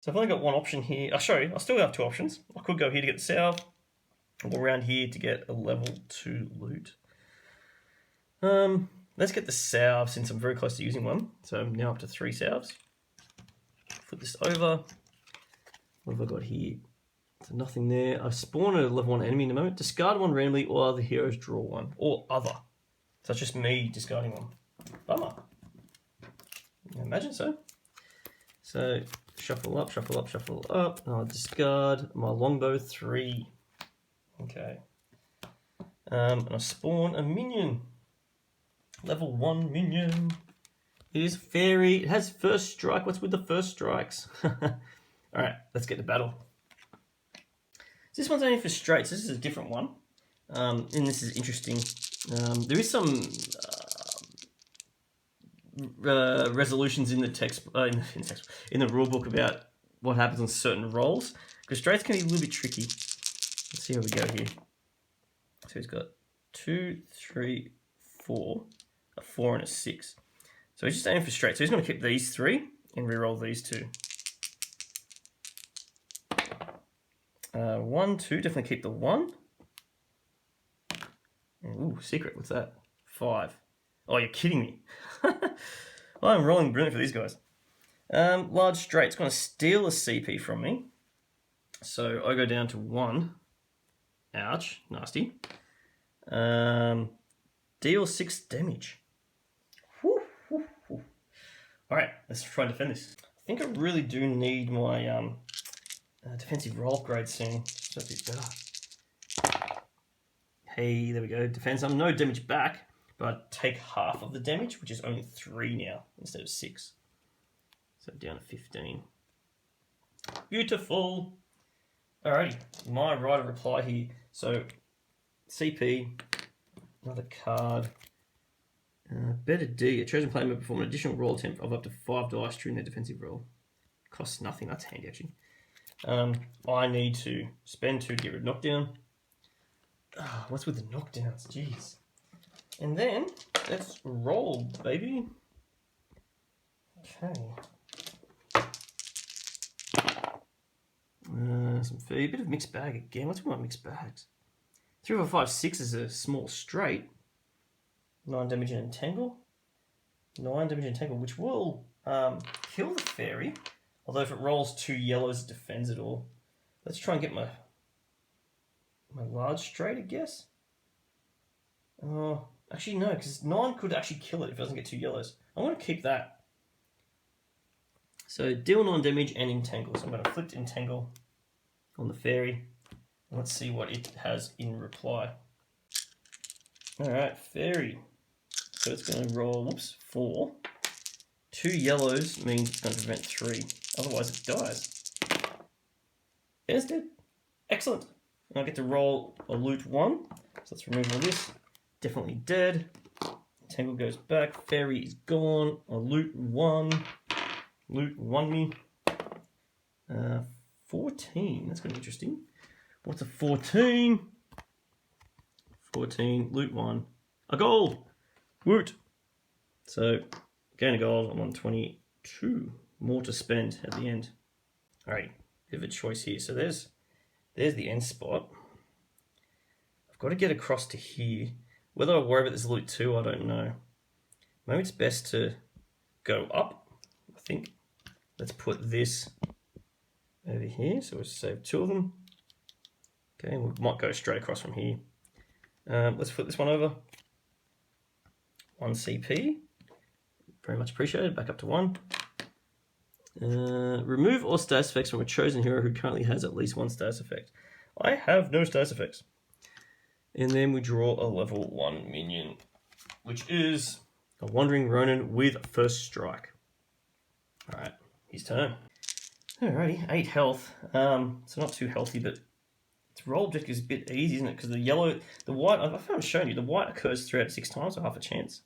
So I've only got one option here. I'll show you. I still have two options. I could go here to get the salve, or go around here to get a level 2 loot. Let's get the salve since I'm very close to using one. So I'm now up to 3 salves. Flip this over. What have I got here? So nothing there. I spawn a level 1 enemy in a moment. Discard one randomly, or other heroes draw one. Or other. So it's just me discarding one. Bummer. I imagine so. So shuffle up, shuffle up, shuffle up. And I'll discard my longbow 3. Okay. And I spawn a minion. Level 1 minion. It is fairy. It has first strike. What's with the first strikes? Alright, let's get to battle. So this one's only for straights. This is a different one. And this is interesting. There is some resolutions in the text, in the rulebook about what happens on certain rolls. Because straights can be a little bit tricky. Let's see how we go here. So he's got 2, 3, 4, a 4 and a 6. So he's just aiming for straight. So he's going to keep these 3 and reroll these 2. 1, 2, definitely keep the 1. Ooh, secret, what's that? 5. Oh, you're kidding me. Well, I'm rolling brilliant for these guys. Large straight's going to steal a CP from me. So I go down to 1. Ouch, nasty. Deal 6 damage. Whew, whew, whew. Alright, let's try and defend this. I think I really do need my defensive roll upgrade soon. Just be better. Hey, there we go. Defense. I'm no damage back, but I take half of the damage, which is only 3 now instead of 6. So down to 15. Beautiful. Alrighty, my right of reply here. So CP, another card. Better D. A chosen player may perform an additional roll attempt of up to 5 dice during their defensive roll. Costs nothing. That's handy actually. I need to spend 2 to get rid of knockdown. What's with the knockdowns? Jeez. And then let's roll, baby. Okay. A bit of mixed bag again. What's with my mixed bags? 3, 4, 5, 6 is a small straight. 9 damage and entangle. 9 damage and entangle, which will kill the fairy. Although if it rolls 2 yellows, it defends it all. Let's try and get my large straight, I guess. Actually no, because 9 could actually kill it if it doesn't get 2 yellows. I'm going to keep that. So deal 9 damage and entangle. So I'm going to flip entangle on the fairy. And let's see what it has in reply. Alright, fairy. So it's going to roll, 4. 2 yellows means it's going to prevent 3. Otherwise it dies. It's dead. Excellent. And I get to roll a loot 1. So let's remove all this. Definitely dead. Tangle goes back. Fairy is gone. A loot 1. Loot 1 me. 14. That's going to be interesting. What's a 14? 14. Loot 1. A gold. Woot. So gain a gold. I'm on 22. More to spend at the end. Alright, bit of a choice here. So there's the end spot. I've got to get across to here. Whether I worry about this loot 2, I don't know. Maybe it's best to go up, I think. Let's put this over here. So we'll save 2 of them. Okay, we might go straight across from here. Let's flip this one over. 1 CP. Very much appreciated. Back up to 1. Remove all status effects from a chosen hero who currently has at least 1 status effect. I have no status effects. And then we draw a level 1 minion, which is a Wandering Ronin with first strike. Alright, his turn. Alrighty, 8 health. So not too healthy, but its roll objective is a bit easy, isn't it? Because the white, I haven't shown you, the white occurs 3 out of 6 times, so half a chance.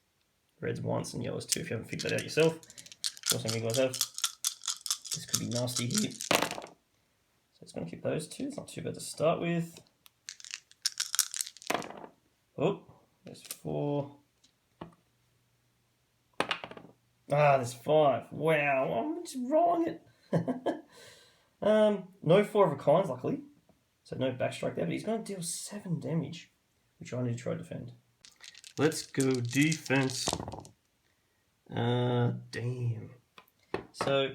Red's once and yellow's 2 if you haven't figured that out yourself. Or some of you guys have. This could be nasty here. So it's going to keep those 2. It's not too bad to start with. Oh, there's 4. There's 5. Wow, I'm just rolling it. No 4 of a kinds, luckily. So no backstrike there, but he's going to deal 7 damage, which I need to try to defend. Let's go defense. Damn. So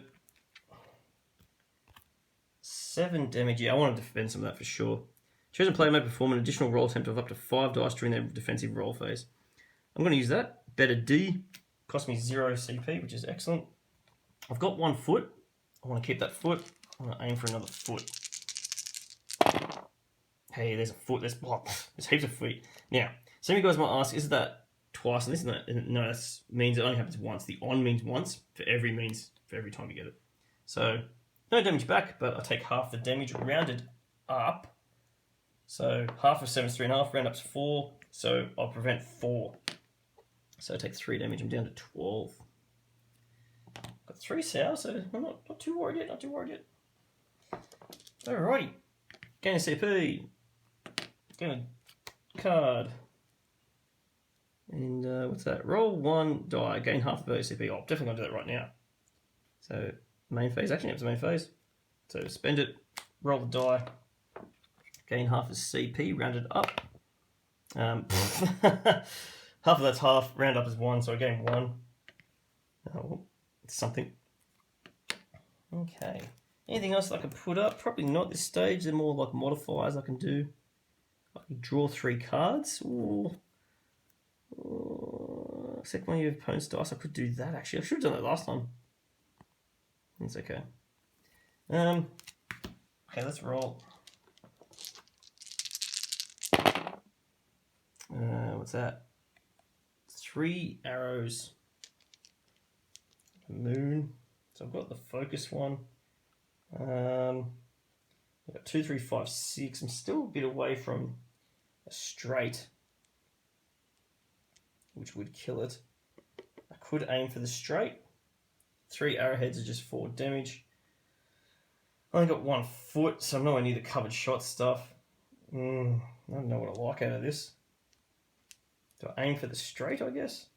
7 damage. Yeah, I want to defend some of that for sure. Chosen player may perform an additional roll attempt of up to 5 dice during their defensive roll phase. I'm going to use that. Better D. Cost me 0 CP, which is excellent. I've got 1 foot. I want to keep that foot. I'm going to aim for another foot. Hey, there's a foot. There's heaps of feet. Now, some of you guys might ask, is that twice on this? No, that means it only happens once. The on means once. For every means for every time you get it. So, no damage back, but I take half the damage rounded up. So, half of 7 is 3.5, round up to 4. So, I'll prevent 4. So, I take 3 damage. I'm down to 12. Got 3 sours, so I'm not too worried yet. Not too worried yet. Alrighty. Gain a CP. Gain a card. And what's that? Roll 1 die. Gain half of OCP. Oh, I'm definitely going to do that right now. So, main phase. Actually, it's main phase. So, spend it. Roll the die. Gain half of CP. Rounded up. Half of that's half. Round up is 1. So, I gain 1. Oh, it's something. Okay. Anything else that I can put up? Probably not at this stage. They're more like modifiers I can do. I can draw 3 cards. Ooh. Except one of your opponent's dice. I could do that actually. I should have done that last time. It's okay. Okay, let's roll. What's that? 3 arrows. Moon. So I've got the focus one. I've got 2, 3, 5, 6. I'm still a bit away from a straight, which would kill it. I could aim for the straight. 3 arrowheads are just 4 damage. I only got 1 foot, so I'm nowhere near the covered shot stuff. I don't know what I like out of this. Do I aim for the straight, I guess?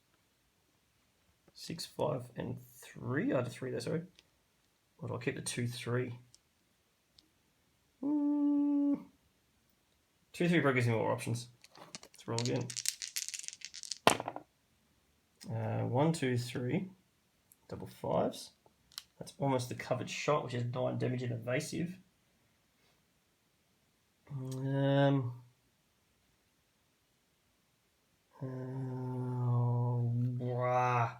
6, 5, and 3. I had a 3 there, sorry. Or do I keep the 2, 3? 2, 3 probably gives me more options. Let's roll again. 1, 2, 3. Double 5s. That's almost the covered shot, which is 9 damage and evasive. Brah.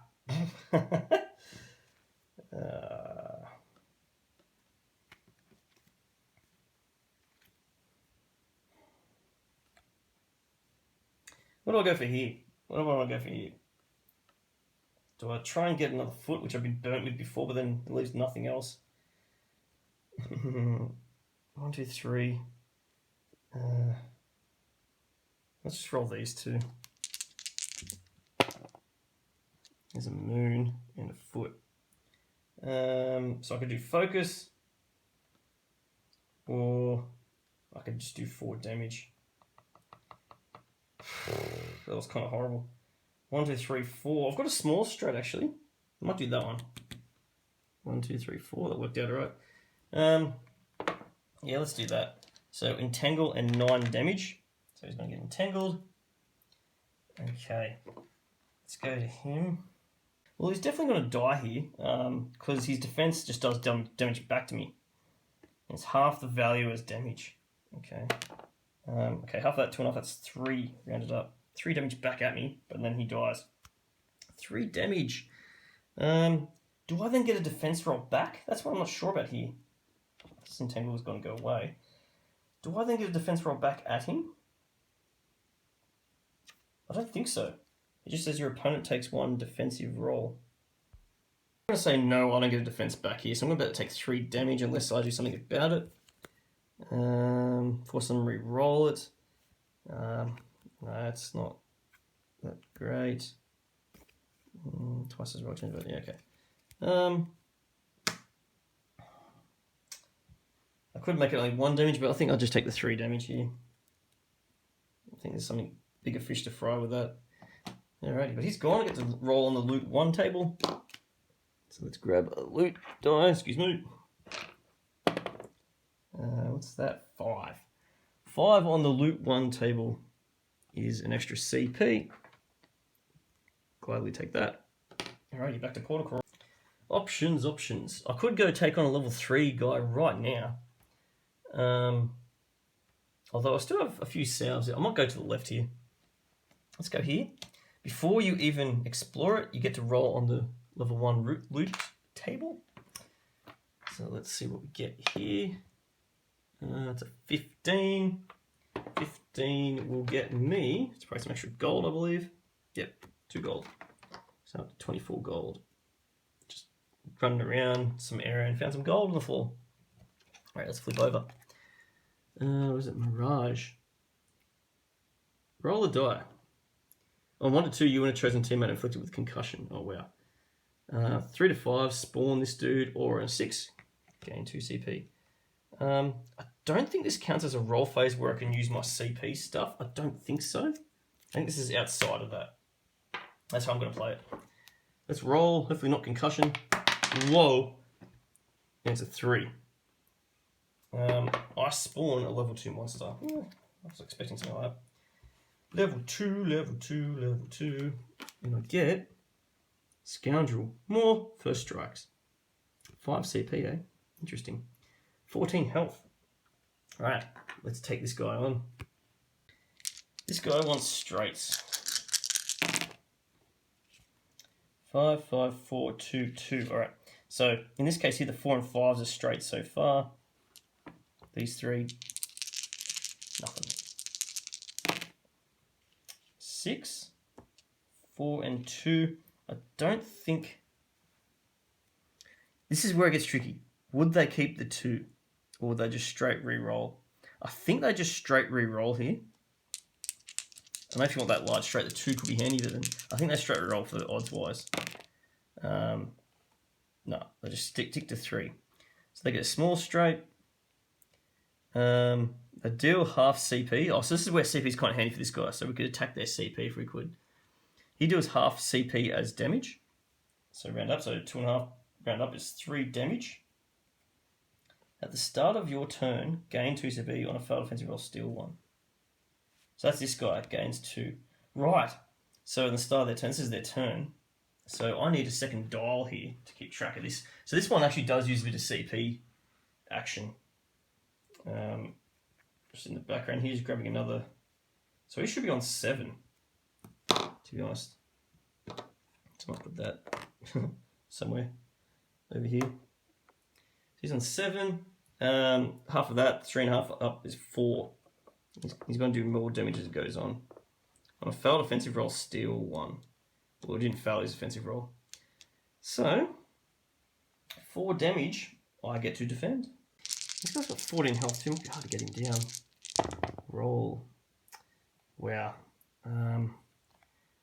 What do I go for here? What do I want to go for here? Do I try and get another foot, which I've been burnt with before, but then it leaves nothing else? 1, 2, 3. Let's just roll these 2. There's a moon and a foot. So I could do focus, or I could just do 4 damage. That was kind of horrible. 1, 2, 3, 4. I've got a small strat actually. I might do that one. 1, 2, 3, 4. That worked out alright. Yeah, let's do that. So entangle and 9 damage. So he's going to get entangled. Okay. Let's go to him. Well, he's definitely going to die here because his defense just does damage back to me. It's half the value as damage. Okay. Okay, half of that, 2.5, that's 3 rounded up. 3 damage back at me, but then he dies. 3 damage. Do I then get a defense roll back? That's what I'm not sure about here. This entangle is going to go away. Do I then get a defense roll back at him? I don't think so. It just says your opponent takes 1 defensive roll. I'm going to say no, I don't get a defense back here, so I'm going to take 3 damage unless I do something about it. Force them to re-roll it. No, it's not that great. Twice as roll change, but yeah, okay. I could make it only 1 damage, but I think I'll just take the 3 damage here. I think there's something bigger fish to fry with that. Alrighty, but he's gone. I get to roll on the loot 1 table. So let's grab a loot die, excuse me. What's that? 5. 5 on the loot 1 table is an extra CP. Gladly take that. Alrighty, back to Portal Crawl. Options. I could go take on a level 3 guy right now. Although I still have a few salves. I might go to the left here. Let's go here. Before you even explore it, you get to roll on the level 1 loot table. So let's see what we get here. It's a 15. 15 will get me. It's probably some extra gold, I believe. Yep, 2 gold. So up to 24 gold. Just running around some area and found some gold on the floor. Alright, let's flip over. Was it Mirage? Roll a die. On 1 to 2, you and a chosen teammate inflicted with concussion. Oh, wow. 3 to 5, spawn this dude, or on 6, gain 2 CP. I don't think this counts as a roll phase where I can use my CP stuff. I don't think so. I think this is outside of that. That's how I'm going to play it. Let's roll. Hopefully not concussion. Whoa. And it's a 3. I spawn a level 2 monster. I was expecting something like that. Level 2. And I get Scoundrel. More first strikes. 5 CP, eh? Interesting. 14 health. Alright, let's take this guy on. This guy wants straights. 5, 5, 4, 2, 2. Alright, so in this case here, the 4 and 5s are straight so far. These 3, nothing. 6, 4, and 2. I don't think... This is where it gets tricky. Would they keep the 2? Or would they just straight re-roll? I think they just straight re-roll here. I don't know if you want that large straight. The 2 could be handy, but then I think they straight re-roll for the odds-wise. No, they just stick to 3. So they get a small straight. They deal half CP. Oh, so this is where CP is kind of handy for this guy. So we could attack their CP if we could. He deals half CP as damage. So round up. So 2.5 round up is 3 damage. At the start of your turn, gain 2 CP on a failed offensive roll, steal 1. So that's this guy, gains 2. Right. So in the start of their turn, this is their turn. So I need a second dial here to keep track of this. So this one actually does use a bit of CP action. Just in the background, he's grabbing another. So he should be on 7, to be honest. So I might put that somewhere over here. He's on 7. Half of that, 3.5 up is 4. He's going to do more damage as it goes on. On a failed offensive roll, steal 1. Well, he didn't fail his offensive roll. So, 4 damage, I get to defend. This guy's got 14 health too. It might be hard to get him down. Roll. Wow.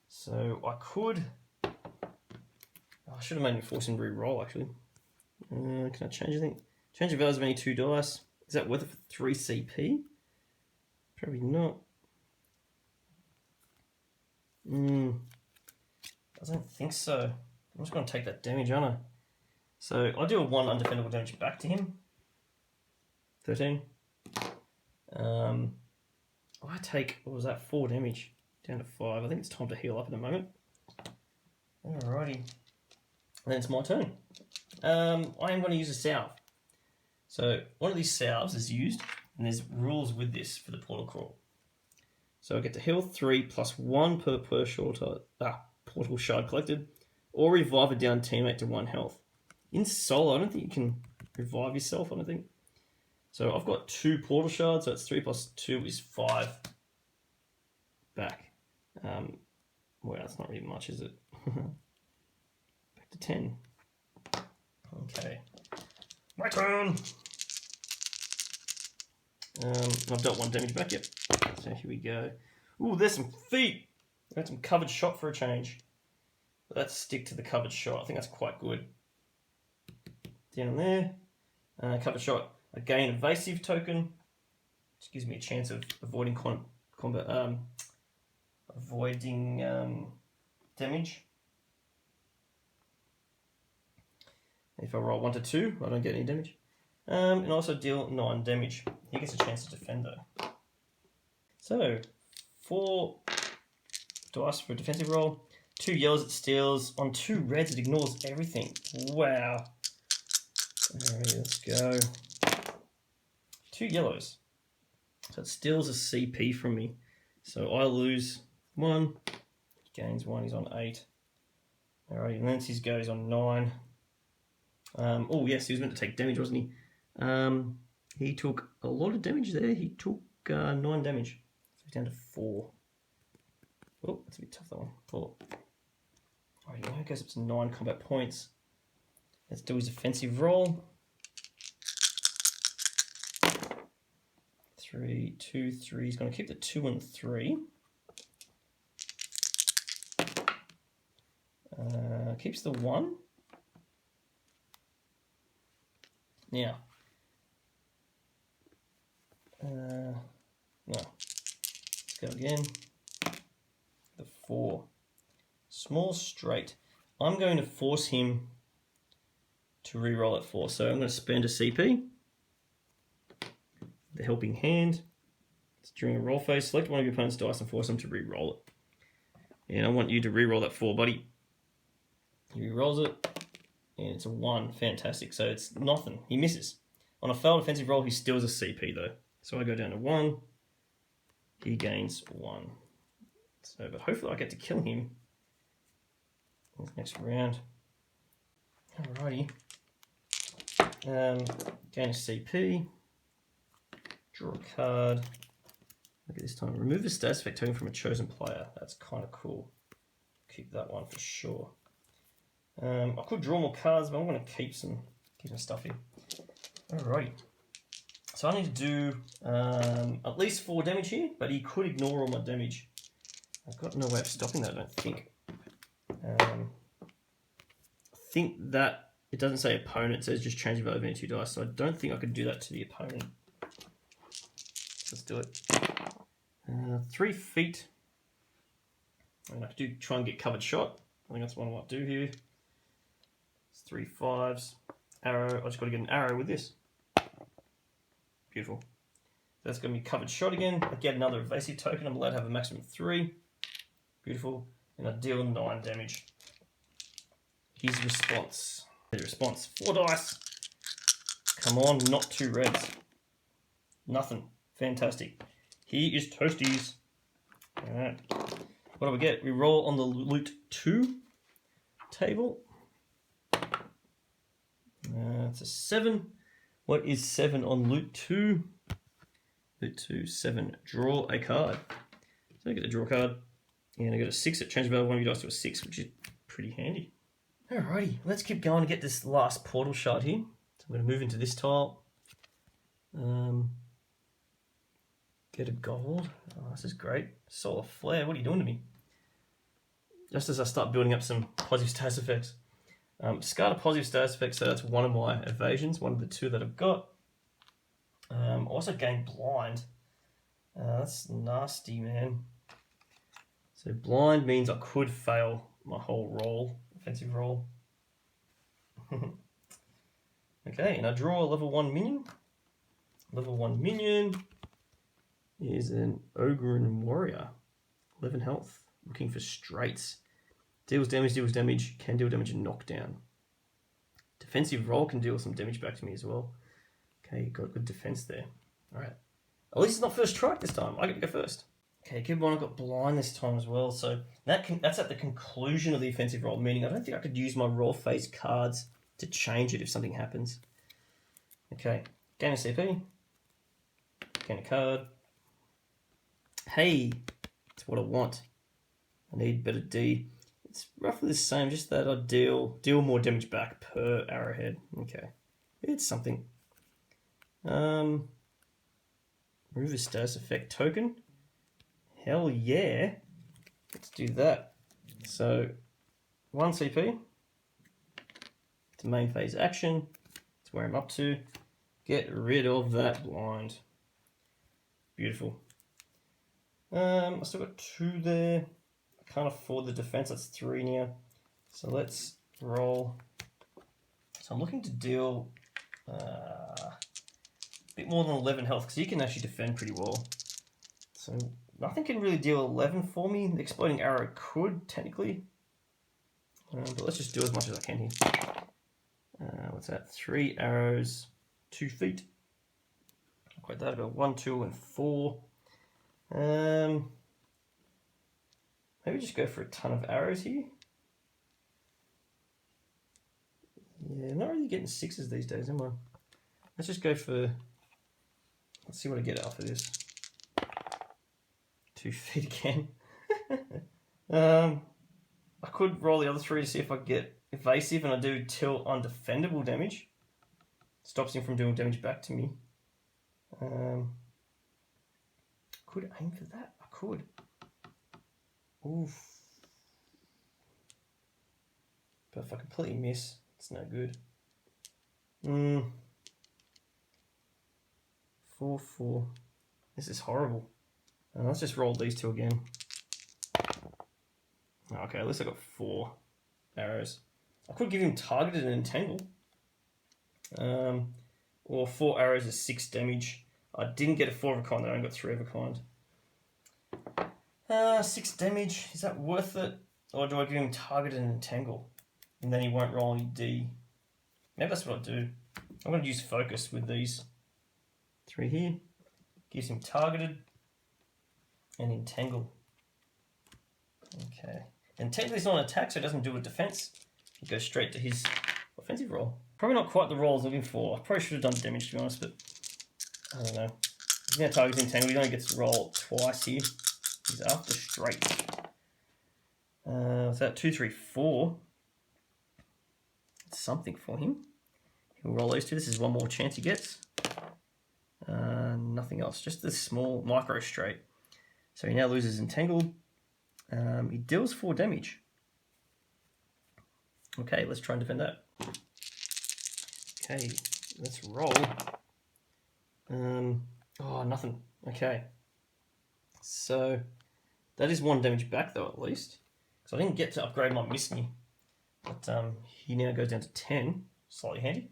So I could... I should have made him force him to re-roll, actually. Can I change anything? Change the values of any 2 dice. Is that worth it for 3 CP? Probably not. I don't think so. I'm just going to take that damage, aren't I? So I'll do a 1 undefendable damage back to him. 13. I take, what was that, 4 damage down to 5. I think it's time to heal up in a moment. Alrighty. And then it's my turn. I am going to use a salve. So one of these salves is used, and there's rules with this for the portal crawl. So I get to heal 3 plus 1 per portal shard collected, or revive a down teammate to 1 health. In solo, I don't think you can revive yourself, I don't think. So I've got 2 portal shards, so it's 3 plus 2 is 5 back. Well, that's not really much, is it? Back to 10. Okay. My turn! I've dealt 1 damage back, yep. So here we go. Ooh, there's some feet! I got some covered shot for a change. Let's stick to the covered shot. I think that's quite good. Down there. Covered shot. I gain evasive token, which gives me a chance of avoiding combat, damage. If I roll 1 to 2, I don't get any damage. And also deal 9 damage. He gets a chance to defend though. So, 4 dice for a defensive roll. 2 yellows it steals. On 2 reds it ignores everything. Wow. Alright, let's go. 2 yellows. So it steals a CP from me. So I lose 1. He gains 1. He's on 8. Alright, and then his go, he's on 9. Oh yes, he was meant to take damage, wasn't he? He took a lot of damage there. He took 9 damage. So he's down to 4. Oh, that's a bit tough, that one. 4. Alright, now he goes up to 9 combat points. Let's do his offensive roll. 3, 2, 3. He's going to keep the 2 and 3. Keeps the 1. Now. No. Let's go again. The 4. Small straight. I'm going to force him to re-roll at 4. So I'm going to spend a CP. The helping hand. It's during a roll phase. Select one of your opponent's dice and force them to re-roll it. And I want you to re-roll that 4, buddy. He re-rolls it. And it's a 1. Fantastic. So it's nothing. He misses. On a failed offensive roll, he steals a CP though. So I go down to 1. He gains 1. So, but hopefully I get to kill him in the next round. Alrighty. Gain a CP. Draw a card. Look at this time. Remove the status effect token from a chosen player. That's kind of cool. Keep that one for sure. I could draw more cards, but I'm going to keep some stuff here. Alrighty. So I need to do at least 4 damage here, but he could ignore all my damage. I've got no way of stopping that, I don't think. I think that it doesn't say opponent, it says just change the value of any 2 dice, so I don't think I could do that to the opponent. Let's do it. 3 feet. And I could try and get covered shot. I think that's what I might do here. It's 3 5s. Arrow. I just got to get an arrow with this. Beautiful. That's going to be covered shot again. I get another evasive token. I'm allowed to have a maximum of 3. Beautiful. And I deal 9 damage. His response. His response. 4 dice. Come on, not 2 reds. Nothing. Fantastic. He is toasties. Alright. What do we get? We roll on the loot 2 table. It's a 7. What is 7 on loot 2? Loot 2, 7. Draw a card. So I get to draw a card. And I got a 6. It changes value of one of your dice to a 6, which is pretty handy. Alrighty, let's keep going to get this last portal shard here. So I'm going to move into this tile. Get a gold. Oh, this is great. Solar Flare, what are you doing to me? Just as I start building up some positive status effects. Discard a positive status effect, so that's one of my evasions, one of the 2 that I've got. Also gain blind. That's nasty, man. So blind means I could fail my whole roll, offensive roll. Okay, and I draw a level 1 minion. Level 1 minion is an ogre and warrior. 11 health, looking for straights. Deals damage, can deal damage and knockdown. Defensive roll can deal some damage back to me as well. Okay, got good defense there. Alright. At least it's not first strike this time. I get to go first. Okay, good one. I got blind this time as well. So that's at the conclusion of the offensive roll, meaning I don't think I could use my raw phase cards to change it if something happens. Okay, gain a CP. Gain a card. Hey, that's what I want. I need better D. It's roughly the same, just that I deal more damage back per arrowhead. Okay, it's something. Remove a status effect token. Hell yeah, let's do that. So 1 CP. It's a main phase action. That's where I'm up to. Get rid of that blind. Beautiful. I still got 2 there. I can't afford the defense, that's 3 now. So let's roll. So I'm looking to deal bit more than 11 health, because he can actually defend pretty well. So nothing can really deal 11 for me. The exploding arrow could, technically. But let's just do as much as I can here. What's that? 3 arrows, 2 feet. Not quite that, about 1, 2, and 4. Maybe just go for a ton of arrows here. Yeah, not really getting 6s these days, am I? Let's just go for... Let's see what I get after this. 2 feet again. I could roll the other 3 to see if I get evasive, and I do till undefendable damage. Stops him from doing damage back to me. Could aim for that. I could. Oof. But if I completely miss, it's no good. 4, 4. This is horrible. Let's just roll these 2 again. Okay, at least I got 4 arrows. I could give him targeted and entangle. Or 4 arrows is 6 damage. I didn't get a 4 of a kind, I only got 3 of a kind. 6 damage, is that worth it? Or do I give him targeted and entangle? And then he won't roll any D. Maybe that's what I'll do. I'm going to use focus with these 3 here. Gives him targeted and entangle. Okay. And technically it's not an attack, so it doesn't do a defense. It goes straight to his offensive roll. Probably not quite the roll I was looking for. I probably should have done damage, to be honest, but I don't know. He's going to target entangle. He only gets to roll twice here. He's after straight. What's that? 2, 3, 4. It's something for him. He'll roll those 2. This is one more chance he gets. Nothing else. Just this small micro straight. So he now loses entangled. He deals 4 damage. Okay, let's try and defend that. Okay, let's roll. Oh, nothing. Okay. So that is 1 damage back though, at least. So I didn't get to upgrade my Minion. But he now goes down to 10. Slightly handy.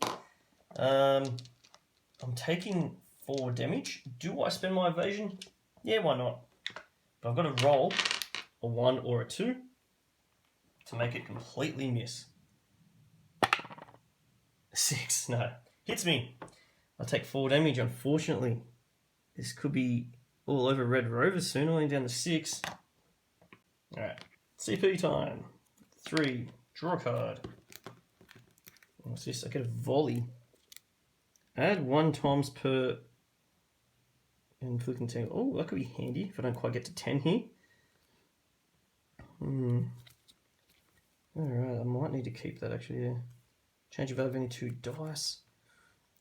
I'm taking 4 damage. Do I spend my evasion? Yeah, why not? But I've got to roll a 1 or a 2 to make it completely miss. 6, no. Hits me. I take 4 damage, unfortunately. This could be all over Red Rover soon, only down to 6. Alright, CP time. 3, draw a card. What's this? I get a volley. Add 1 times per inflicting tangle. Oh, that could be handy if I don't quite get to 10 here. Alright, I might need to keep that actually, yeah. Change of value of any 2 dice.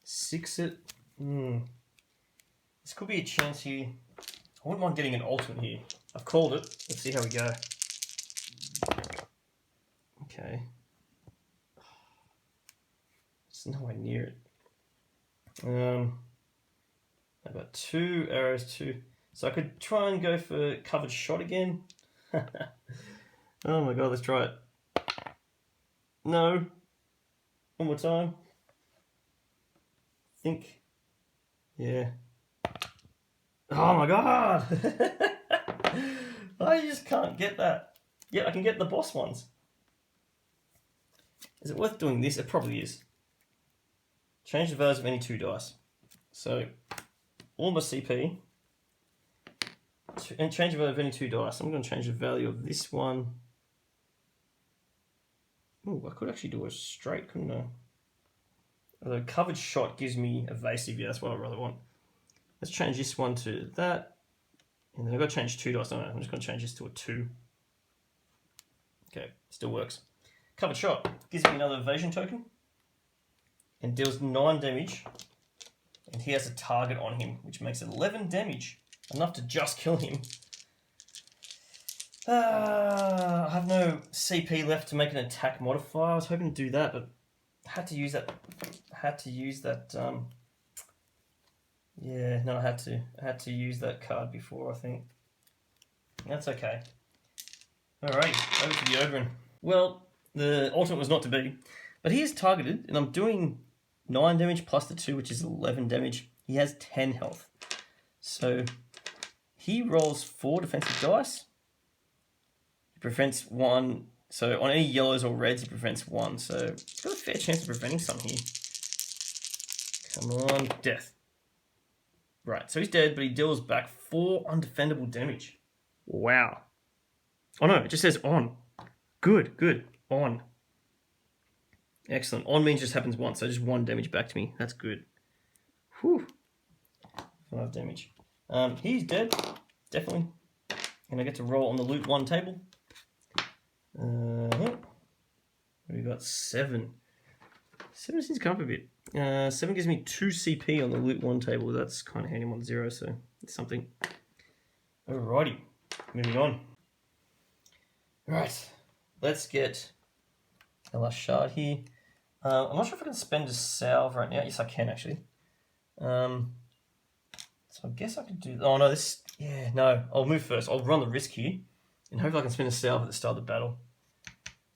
6 it. This could be a chance here. I wouldn't mind getting an ultimate here. I've called it. Let's see how we go. Okay. It's nowhere near it. I've got 2 arrows, 2. So I could try and go for covered shot again. Oh my god, let's try it. No. One more time. Think. Yeah. Oh my god! I just can't get that. Yeah, I can get the boss ones. Is it worth doing this? It probably is. Change the values of any 2 dice. So, all my CP. And change the value of any 2 dice. I'm going to change the value of this one. Oh, I could actually do a straight, couldn't I? Although covered shot gives me evasive. Yeah, that's what I really want. Let's change this one to that. And then I've got to change 2 dice. No, I'm just going to change this to a 2. Okay, still works. Covered shot gives me another evasion token. And deals 9 damage. And he has a target on him, which makes 11 damage. Enough to just kill him. I have no CP left to make an attack modifier. I was hoping to do that, but I had to use that. Yeah, no, I had to use that card before, I think. That's okay. Alright, over to the Ogren. Well, the ultimate was not to be, but he is targeted, and I'm doing 9 damage plus the 2, which is 11 damage. He has 10 health. So he rolls 4 defensive dice. He prevents 1. So on any yellows or reds, he prevents 1. So he's got a fair chance of preventing some here. Come on, death. Right, so he's dead, but he deals back 4 undefendable damage. Wow. Oh no, it just says on. Good, good. On. Excellent. On means just happens once, so just 1 damage back to me. That's good. Whew. 5 damage. He's dead, definitely. And I get to roll on the loot 1 table. We got 7. 7 seems to come up a bit. 7 gives me 2 CP on the loot 1 table. That's kind of handy. I'm on 0, so it's something. Alrighty, moving on. Right, let's get a last shard here. I'm not sure if I can spend a salve right now. Yes, I can actually. So I guess I could do. Oh no, this. Yeah, no. I'll move first. I'll run the risk here, and hopefully I can spend a salve at the start of the battle.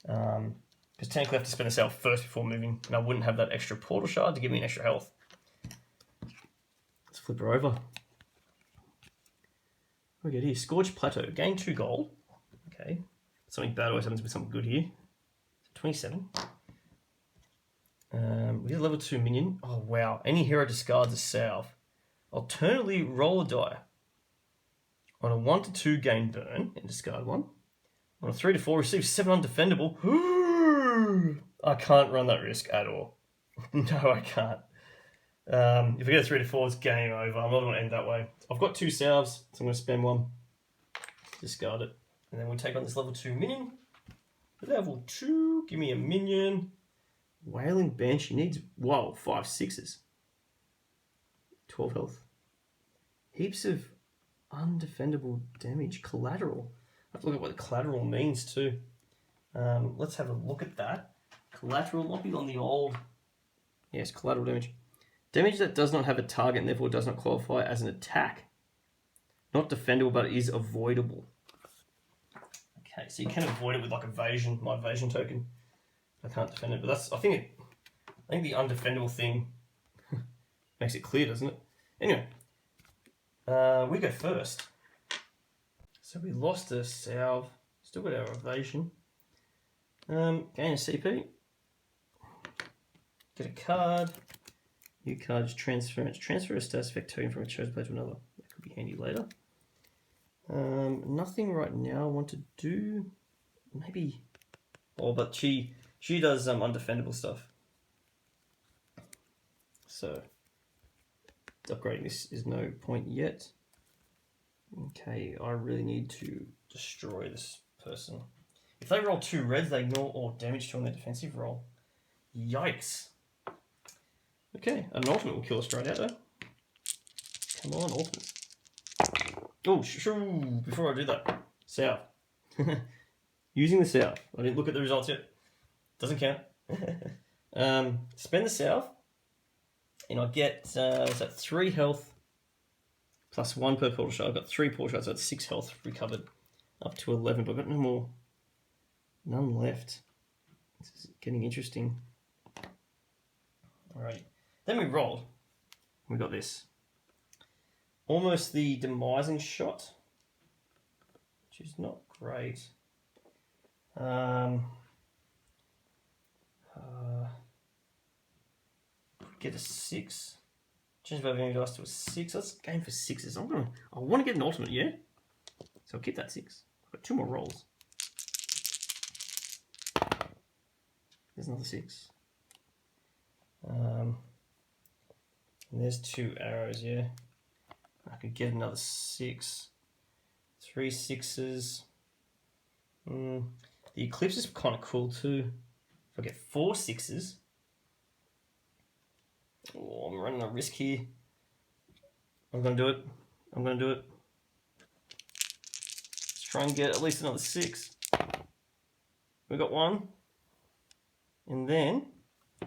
Because technically I have to spend a salve first before moving, and I wouldn't have that extra portal shard to give me an extra health. Let's flip her over. What do we get here? Scorched Plateau. Gain 2 gold. Okay. Something bad always happens with something good here. 27. We get a level 2 minion. Oh wow. Any hero discards a salve. Alternately, roll a die. On a 1 to 2 gain burn and discard 1. On a 3 to 4 receive 7 undefendable. I can't run that risk at all. No, I can't. If I get a 3 to 4, it's game over. I'm not going to end that way. I've got 2 salves, so I'm going to spend 1. Discard it. And then we'll take on this level 2 minion. Level 2, give me a minion. Wailing Banshee needs, whoa, 5 6s. 12 health. Heaps of undefendable damage. Collateral. I have to look at what the collateral means too. Let's have a look at that. Collateral might be on the old. Yes, collateral damage. Damage that does not have a target and therefore does not qualify as an attack. Not defendable, but is avoidable. Okay, so you can avoid it with like evasion, my evasion token. I can't defend it, but that's I think the undefendable thing makes it clear, doesn't it? Anyway, we go first. So we lost a salve, still got our evasion. Gain a CP. Get a card. New card is transference. Transfer a status effect token from a chosen player to another. That could be handy later. Nothing right now I want to do. Maybe. Oh, but she does undefendable stuff. So upgrading this is no point yet. Okay, I really need to destroy this person. If they roll 2 reds, they ignore all damage to on their defensive roll. Yikes. Okay, an ultimate will kill us straight out though. Come on, ultimate. Oh, before I do that, south. Using the south. I didn't look at the results yet. Doesn't count. Spend the south, and I get is that 3 health plus 1 per portal shard. I've got 3 portal shards, so that's 6 health recovered up to 11, but I've got no more. None left. This is getting interesting. Alright. Then we rolled. We got this. Almost the demising shot, which is not great. Get a 6. Change my enemy dice to a 6. Let's game for 6s. I want to get an ultimate, yeah? So I'll keep that 6. I've got 2 more rolls. There's another 6. And there's 2 arrows, yeah. I could get another 6. 3 6s. The Eclipse is kind of cool too. If I get 4 6s. Oh, I'm running a risk here. I'm going to do it. Let's try and get at least another 6. We got 1. And then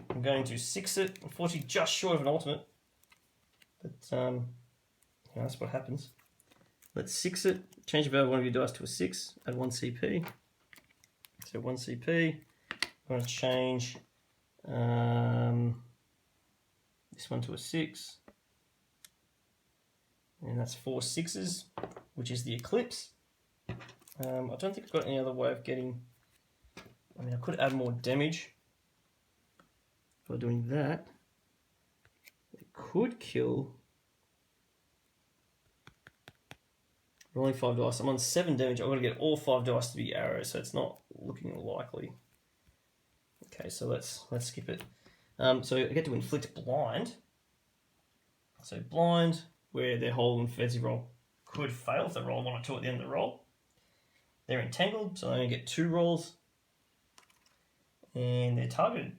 I'm going to 6 it. Unfortunately, just short of an ultimate. But that's what happens. Let's 6 it. Change about one of your dice to a 6. Add 1 CP. So 1 CP. I'm going to change this one to a 6. And that's 4 6s, which is the Eclipse. I don't think I've got any other way of getting... I mean, I could add more damage by doing that. It could kill... Rolling 5 dice. I'm on 7 damage. I've got to get all 5 dice to be arrows, so it's not looking likely. Okay, so let's skip it. So I get to inflict blind. So blind, where their whole and fancy roll could fail if they roll 1 or 2 at the end of the roll. They're entangled, so they only get 2 rolls. And they're targeted.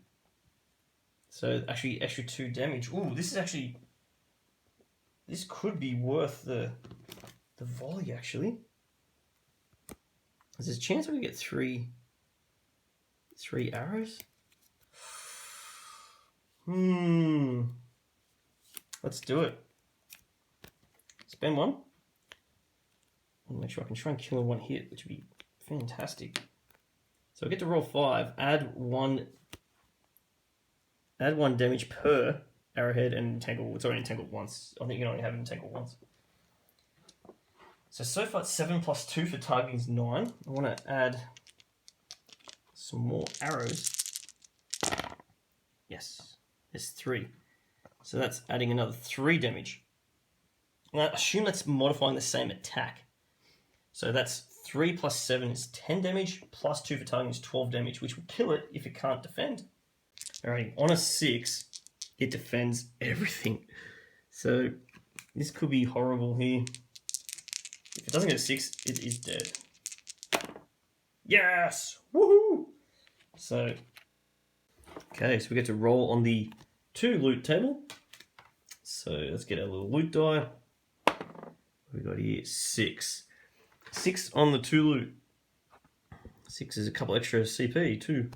So actually extra 2 damage. Ooh, this could be worth the volley, actually. There's a chance we can get 3 arrows. Let's do it. Spend 1. And make sure I can try and kill in 1 hit, which would be fantastic. So I get to roll 5, add 1 damage per arrowhead and entangle. It's already entangled once. I think you can only have it entangled once. So far it's 7 plus 2 for targeting is 9. I want to add some more arrows. Yes, there's 3. So that's adding another 3 damage. And I assume that's modifying the same attack. So that's 3 plus 7 is 10 damage, plus 2 for targeting is 12 damage, which will kill it if it can't defend. Alrighty, on a 6, it defends everything. So this could be horrible here. If it doesn't get a 6, it is dead. Yes! Woohoo! So, okay, so we get to roll on the 2 loot table. So let's get our little loot die. We got here 6. 6 on the 2 loot. 6 is a couple extra CP too.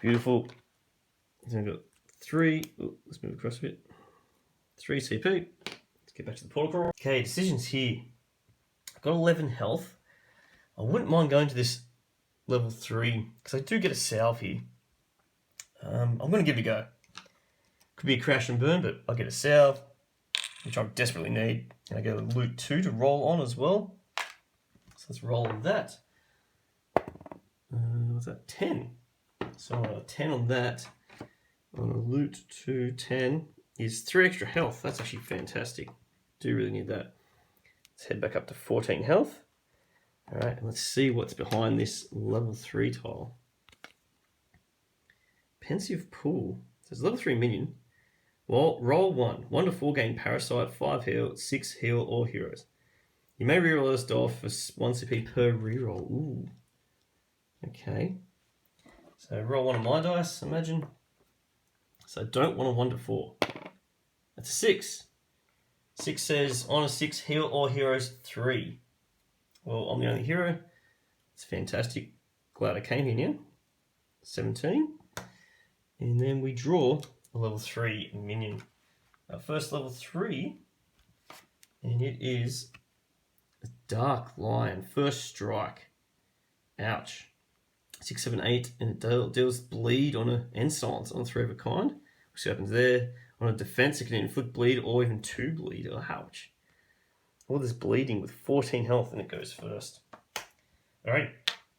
Beautiful. Then we've got 3. Ooh, let's move across a bit. 3 CP. Let's get back to the portal crawl. Okay, decisions here. I've got 11 health. I wouldn't mind going to this level 3 because I do get a salve here. I'm going to give it a go. Could be a crash and burn, but I get a salve, which I desperately need. And I get a loot 2 to roll on as well. So let's roll that. What's that? 10. So 10 on that. On a loot 2, 10 is 3 extra health. That's actually fantastic. Do really need that. Let's head back up to 14 health. All right, and let's see what's behind this level 3 tile. Pensive Pool. So it's level 3 minion. Well, roll 1. 1 to 4 gain Parasite, 5 heal, 6 heal, or heroes. You may reroll this die for 1 CP per reroll. Ooh. Okay. So roll 1 of my dice, imagine. So I don't want a 1 to 4. That's a 6. 6 says on a 6, heal or heroes 3. Well, I'm the only hero. It's fantastic. Glad I came here now. 17. And then we draw a level 3 minion. Our first level 3. And it is a Dark Lion. First strike. Ouch. 6, 7, 8. And it deals bleed on a end silence on a 3 of a kind. We'll see what happens there. On a defense, it can inflict bleed or even 2 bleed. Oh, ouch. All this bleeding with 14 health and it goes first. Alright,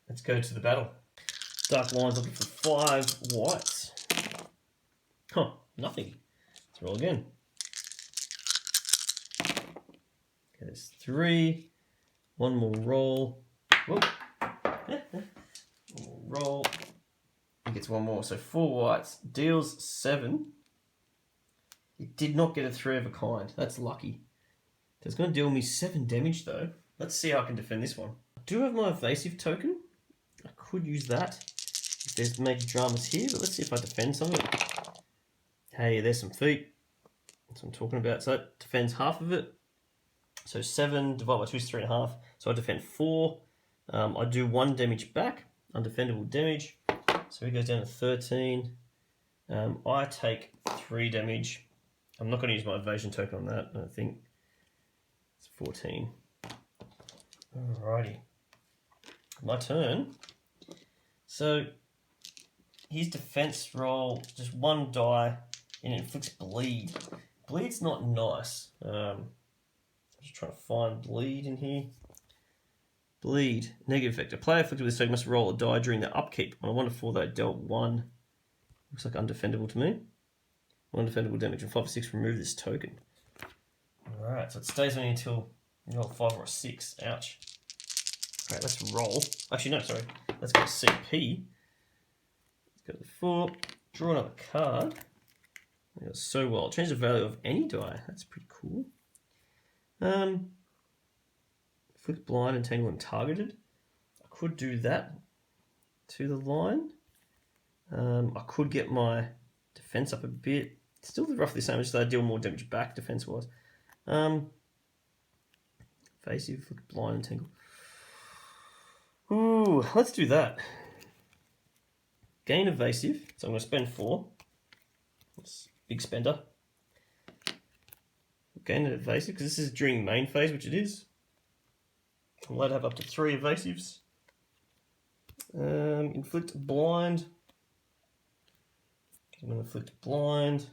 let's go to the battle. Dark Lion's looking for 5 whites. Huh, nothing. Let's roll again. Okay, there's 3. 1 more roll. Whoa. One more roll. He gets 1 more. So 4 whites. Deals 7. It did not get a 3 of a kind. That's lucky. It's going to deal me 7 damage though. Let's see how I can defend this one. I do have my evasive token. I could use that if there's major dramas here, but let's see if I defend some of it. Hey, there's some feet. That's what I'm talking about. So that defends half of it. So 7 divided by 2 is 3.5. So I defend 4. I do 1 damage back. Undefendable damage. So he goes down to 13. I take 3 damage. I'm not going to use my evasion token on that, I don't think. It's 14. Alrighty. My turn. So his defense roll, just 1 die, and it inflicts bleed. Bleed's not nice. Just trying to find bleed in here. Bleed. Negative effect. A player afflicted with this token must roll a die during the upkeep. On a 1 to 4, they dealt 1. Looks like undefendable to me. 1 defendable damage and 5 or 6 remove this token. Alright, so it stays on you until you roll a 5 or a 6. Ouch. Alright, let's roll. Actually, no, sorry. Let's go to CP. Let's go to the 4. Draw another card. So well. Change the value of any die. That's pretty cool. Flick blind, entangle, and targeted. I could do that to the line. I could get my defense up a bit. Still roughly the same, just that I deal more damage back defense-wise. Evasive, flick blind, entangle. Ooh, let's do that. Gain evasive, so I'm going to spend 4. That's a big spender. Gain an evasive, because this is during main phase, which it is. I'm allowed to have up to 3 evasives. Inflict blind. I'm going to inflict blind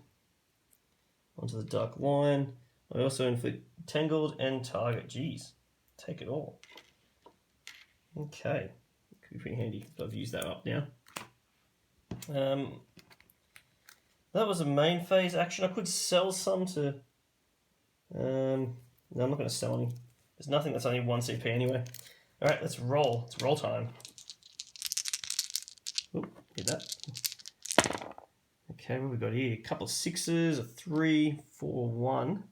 onto the dark line. I also inflict tangled and target. Jeez, take it all. Okay, could be pretty handy. I've used that up now. That was a main phase action. I could sell some to. No, I'm not going to sell any. There's nothing that's only 1 CP anyway. All right, let's roll. It's roll time. Oop, hit that. Okay, what have we got here? A couple of 6s, a 3, 4, 1.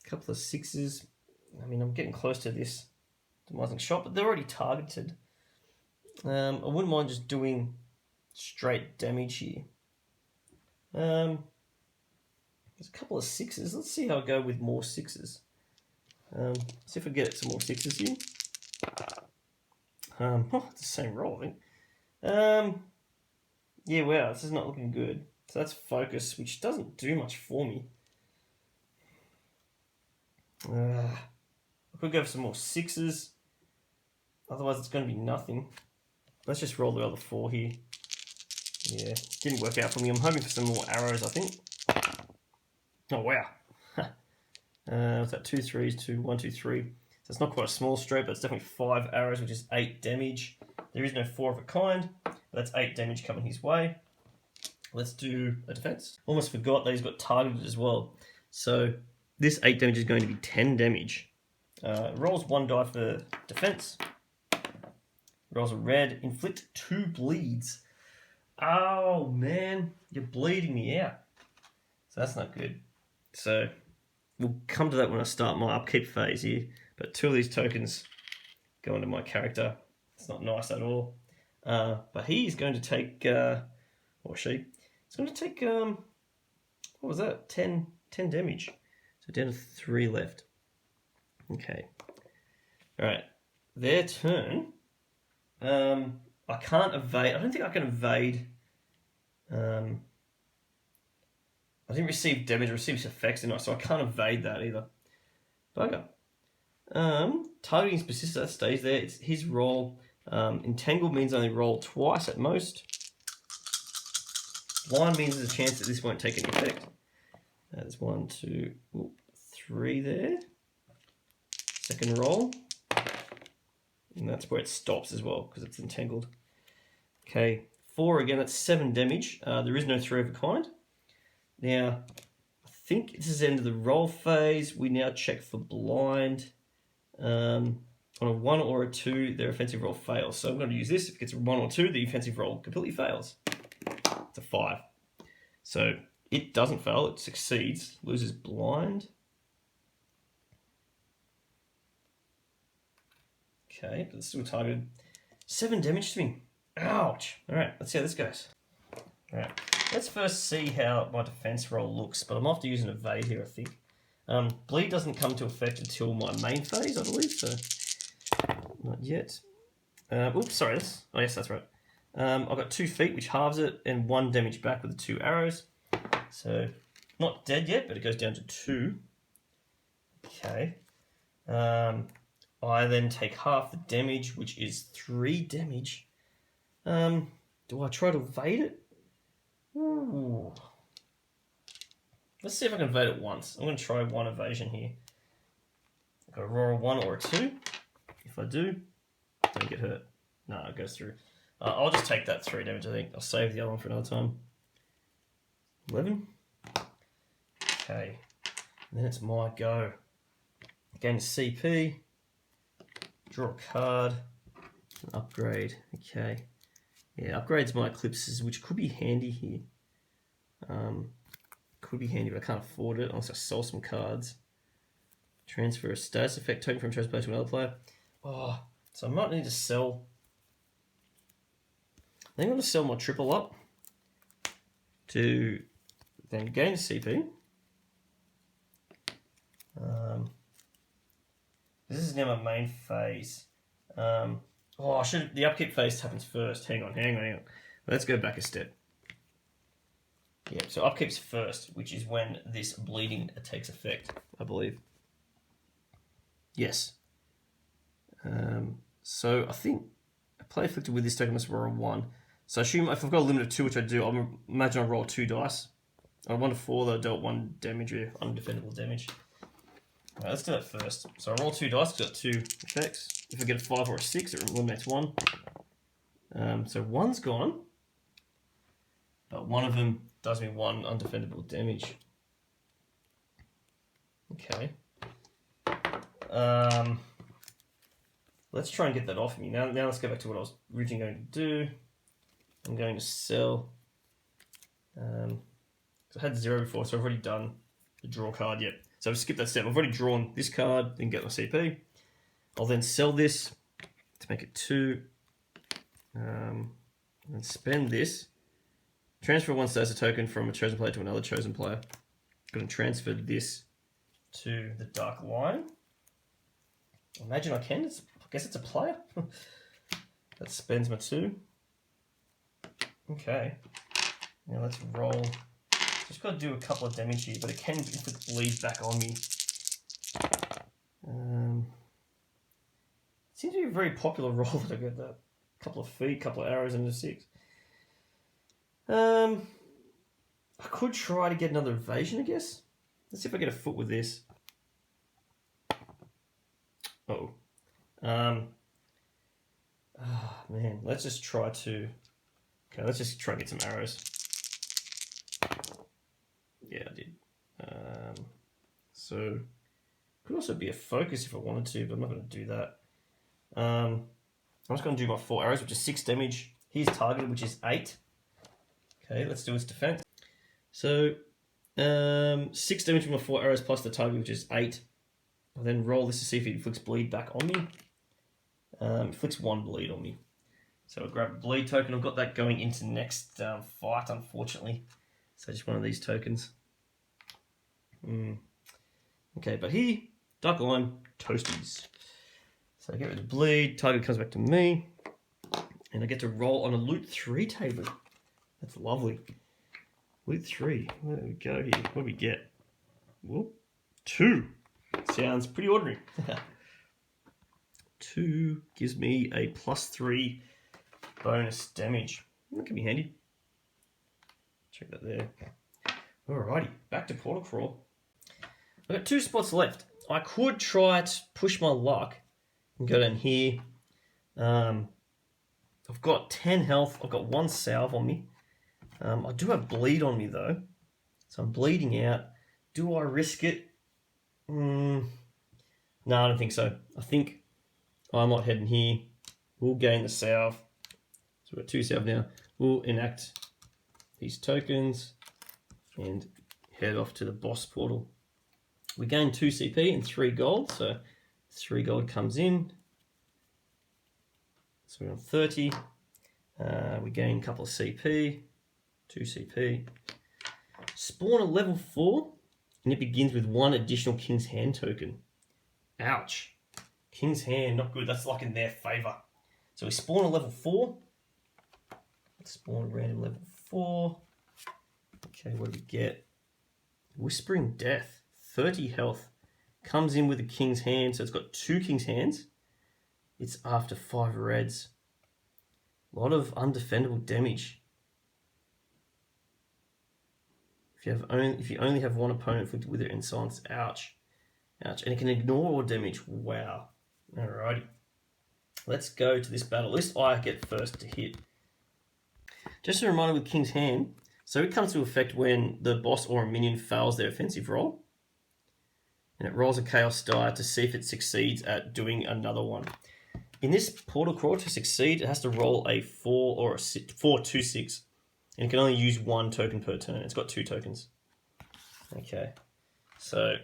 A couple of 6s. I mean, I'm getting close to this demising shot, but they're already targeted. I wouldn't mind just doing straight damage here. There's a couple of 6s. Let's see how I go with more 6s. See if I get some more 6s here. It's the same roll, I think. Yeah, wow, this is not looking good. So that's focus, which doesn't do much for me. I could go for some more 6s. Otherwise, it's going to be nothing. Let's just roll the other 4 here. Yeah, didn't work out for me. I'm hoping for some more arrows, I think. Oh, wow. What's that? 2 3s, 2, 1, 2, 3. So it's not quite a small stroke, but it's definitely 5 arrows, which is 8 damage. There is no 4 of a kind, but that's 8 damage coming his way. Let's do a defense. Almost forgot that he's got targeted as well. So this 8 damage is going to be 10 damage. Rolls 1 die for defense. Rolls a red. Inflict 2 bleeds. Oh, man. You're bleeding me out. So that's not good. So we'll come to that when I start my upkeep phase here. But 2 of these tokens go into my character. It's not nice at all. But he's going to take, or she, it's going to take, what was that? 10 damage. So down to 3 left. Okay. Alright. Their turn. I can't evade. I don't think I can evade. I didn't receive damage, I received effects, didn't I? So I can't evade that either. Bugger. Targeting is persistent, that stays there. It's his roll. Entangled means only roll twice at most. Blind means there's a chance that this won't take any effect. There's 1, 2, 3 there. Second roll. And that's where it stops as well, because it's entangled. Okay, 4 again, that's 7 damage. There is no 3 of a kind. Now, I think this is the end of the roll phase. We now check for blind. On a 1 or a 2, their offensive roll fails. So I'm going to use this. If it gets a 1 or 2, the offensive roll completely fails. It's a 5. So it doesn't fail, it succeeds. Loses blind. Okay, but it's still targeted. 7 damage to me. Ouch. Alright, let's see how this goes. Alright, let's first see how my defense roll looks, but I'm off to use an evade here, I think. Bleed doesn't come to effect until my main phase, I believe, so not yet. Oops, sorry. Oh, yes, that's right. I've got 2 feet, which halves it, and 1 damage back with the 2 arrows. So, not dead yet, but it goes down to 2. Okay. I then take half the damage, which is 3 damage. Do I try to evade it? Ooh. Let's see if I can evade it once. I'm going to try 1 evasion here. I've got to roll a 1 or a 2. If I do, don't get hurt. No, it goes through. I'll just take that 3 damage, I think. I'll save the other one for another time. 11. Okay. And then it's my go. Gain a CP. Draw a card. Upgrade. Okay. Yeah, upgrades my eclipses, which could be handy here. Could be handy, but I can't afford it. I'll also sell some cards. Transfer a status effect token from a chosen player to another player. Oh, so I might need to sell. I think I'm going to sell my triple up to then gain a CP. This is now my main phase. The upkeep phase happens first. Hang on. Let's go back a step. Yeah, so upkeep's first, which is when this bleeding takes effect, I believe. Yes. So I think a player afflicted with this token must roll a 1. So I assume if I've got a limit of 2, which I do, I'll imagine I roll 2 dice. On 1 to 4, though, I dealt 1 damage or undefendable damage. Alright, let's do that first. So I roll 2 dice, got 2 effects. If I get a 5 or a 6, it eliminates 1. So 1's gone. But one of them does me 1 undefendable damage. Okay. Let's try and get that off me. Now let's go back to what I was originally going to do. I'm going to sell. So I had 0 before, so I've already done the draw card yet. So I've skipped that step. I've already drawn this card, then get my CP. I'll then sell this to make it 2. And spend this. Transfer 1 status token from a chosen player to another chosen player. I'm going to transfer this to the Dark Lion. Imagine I can. I guess it's a player. That spends my 2. Okay. Now let's roll. Just got to do a couple of damage here, but it can inflict bleed back on me. It seems to be a very popular roll that I get that. Couple of feet, couple of arrows, and a 6. I could try to get another evasion, I guess. Let's see if I get a foot with this. Oh. Man, let's just try to... Okay, let's just try and get some arrows. Yeah, I did. So, could also be a focus if I wanted to, but I'm not going to do that. I'm just going to do my 4 arrows, which is 6 damage. Here's targeted, which is 8. Okay, let's do its defense. So, 6 damage from my 4 arrows plus the target, which is 8. I'll then roll this to see if it inflicts bleed back on me. Inflicts 1 bleed on me. So I'll grab a bleed token. I've got that going into next fight, unfortunately. So just one of these tokens. Okay, but here, Dark Lion, Toasties. So I get rid of the bleed, target comes back to me, and I get to roll on a loot 3 table. That's lovely. Loot 3. There we go here. What do we get? Whoop. 2. Sounds pretty ordinary. 2 gives me a +3 bonus damage. That can be handy. Check that there. Alrighty, back to Portal Crawl. I've got 2 spots left. I could try to push my luck and go down here. I've got 10 health. I've got 1 salve on me. I do have bleed on me though. So I'm bleeding out. Do I risk it? No, I don't think so. I think I might head in here. We'll gain the salve. So we've got 2 salve now. We'll enact these tokens and head off to the boss portal. We gain 2 CP and 3 gold. So 3 gold comes in. So we're on 30. We gain a couple of CP. 2 CP. Spawn a level 4. And it begins with 1 additional King's Hand token. Ouch. King's Hand, not good. That's like in their favour. So we spawn a level 4. Let's spawn a random level 4. Okay, what do we get? Whispering Death. 30 health. Comes in with a King's Hand. So it's got 2 King's Hands. It's after 5 reds. A lot of undefendable damage. If you only have 1 opponent afflicted with it in silence, ouch. Ouch. And it can ignore all damage. Wow. Alrighty. Let's go to this battle. At least I get first to hit. Just a reminder with King's Hand. So it comes to effect when the boss or a minion fails their offensive roll. And it rolls a chaos die to see if it succeeds at doing another one. In this portal crawl, to succeed, it has to roll a 4 or a 6, 4, 2, 6. And it can only use 1 token per turn. It's got 2 tokens. Okay. So,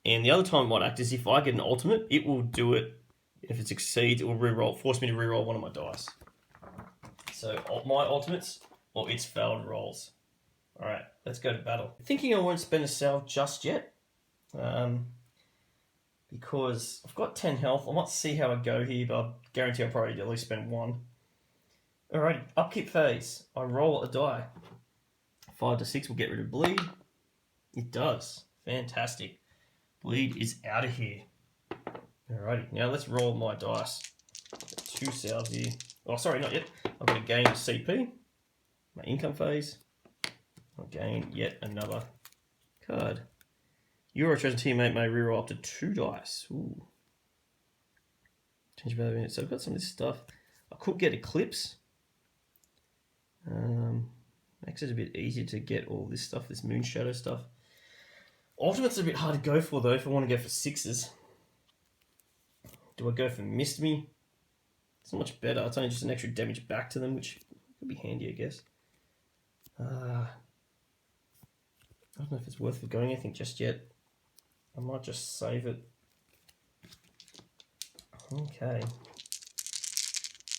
and the other time it might act is if I get an ultimate, it will do it. If it succeeds, it will force me to reroll one of my dice. So my ultimates or its failed rolls. Alright, let's go to battle. Thinking I won't spend a salve just yet. Because I've got 10 health. I might see how I go here, but I guarantee I'll probably at least spend 1. Alrighty, Upkeep Phase. I roll a die. 5 to 6 will get rid of bleed. It does. Fantastic. Bleed is out of here. Alrighty, now let's roll my dice. 2 salves here. Oh, sorry, not yet. I've got to gain a CP. My income phase. I'll gain yet another card. Your chosen teammate may reroll up to 2 dice. Ooh. Change value. So I've got some of this stuff. I could get Eclipse. Makes it a bit easier to get all this stuff, this Moon Shadow stuff. Ultimate's a bit hard to go for though if I want to go for 6s. Do I go for Mist Me? It's not much better. It's only just an extra damage back to them, which could be handy, I guess. I don't know if it's worth going anything just yet. I might just save it. Okay.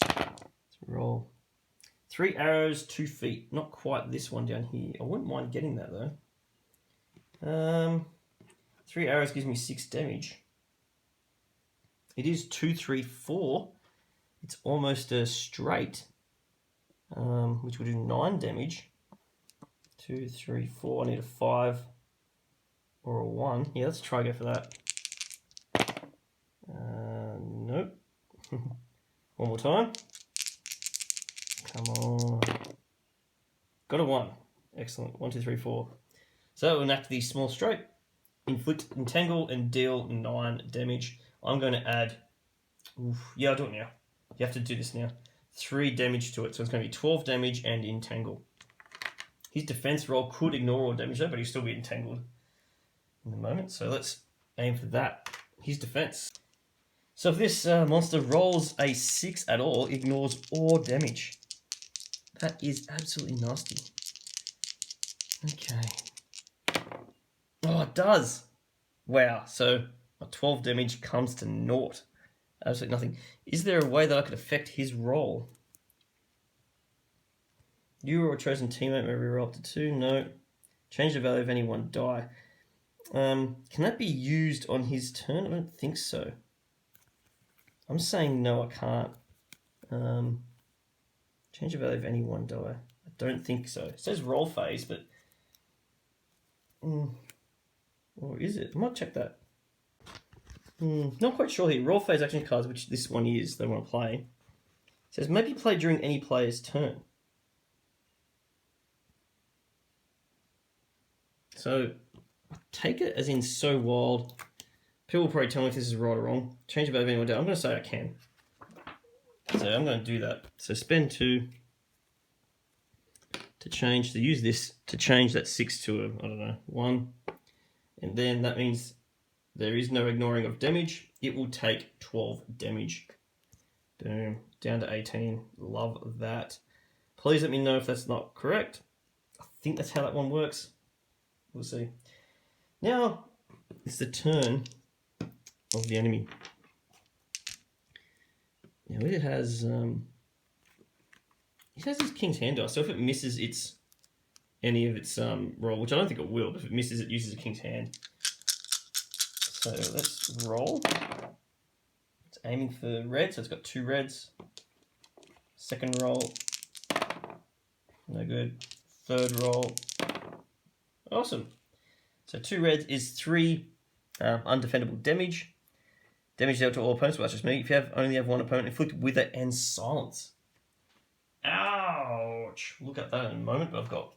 Let's roll. 3 arrows, 2 feet. Not quite this one down here. I wouldn't mind getting that though. 3 arrows gives me 6 damage. It is 2, 3, 4. It's almost a straight, which would do 9 damage. 2, 3, 4. I need a 5 or a 1. Yeah, let's try go for that. Nope. One more time. Come on. Got a 1. Excellent. 1, 2, 3, 4. So enact the small straight. Inflict, entangle, and deal 9 damage. I'm going to add... yeah, I'll do it now. You have to do this now. 3 damage to it. So it's going to be 12 damage and entangle. His defense roll could ignore all damage though, but he'll still be entangled in the moment. So let's aim for that. His defense. So if this monster rolls a 6 at all, ignores all damage. That is absolutely nasty. Okay. Oh, it does. Wow. So my 12 damage comes to naught. Absolutely nothing. Is there a way that I could affect his roll? You or a chosen teammate may reroll up to 2. No. Change the value of any one die. Can that be used on his turn? I don't think so. I'm saying no, I can't. Change the value of any one die. I don't think so. It says roll phase, but... or is it? I might check that. Not quite sure here. Roll phase action cards, which this one is, they want to play. It says maybe play during any player's turn. So, take it as in so wild. People will probably tell me if this is right or wrong. Change the value of anyone down. I'm going to say I can. So I'm going to do that. So spend 2 to change, to use this to change that 6 to a, I don't know, 1. And then that means there is no ignoring of damage. It will take 12 damage. Boom. Down to 18. Love that. Please let me know if that's not correct. I think that's how that one works. We'll see. Now, it's the turn of the enemy. Now it has this King's Hand die, so if it misses any of its roll, which I don't think it will, but if it misses, it uses a King's Hand. So let's roll. It's aiming for red, so it's got 2 reds. Second roll, no good. Third roll, awesome. So 2 reds is 3 undefendable damage. Damage dealt to all opponents, well that's just me. If you only have 1 opponent, inflict Wither and Silence. Ouch! Look at that in a moment, but I've got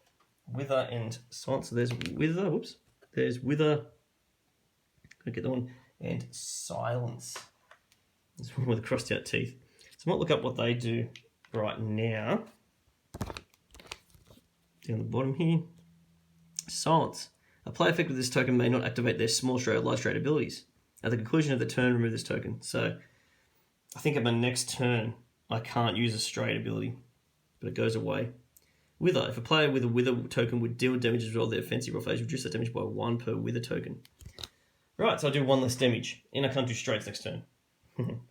Wither and Silence. So there's Wither, whoops. There's Wither, Gotta get that one. And Silence. This one with the crossed out teeth. So I might look up what they do right now. Down the bottom here. Silence. A player effect with this token may not activate their small straight or large straight abilities. At the conclusion of the turn, remove this token. So I think at my next turn, I can't use a straight ability, but it goes away. Wither. If a player with a Wither token would deal damage as well, their offensive roll phase, reduce that damage by 1 per Wither token. Right, so I do 1 less damage, and I can't do straights next turn.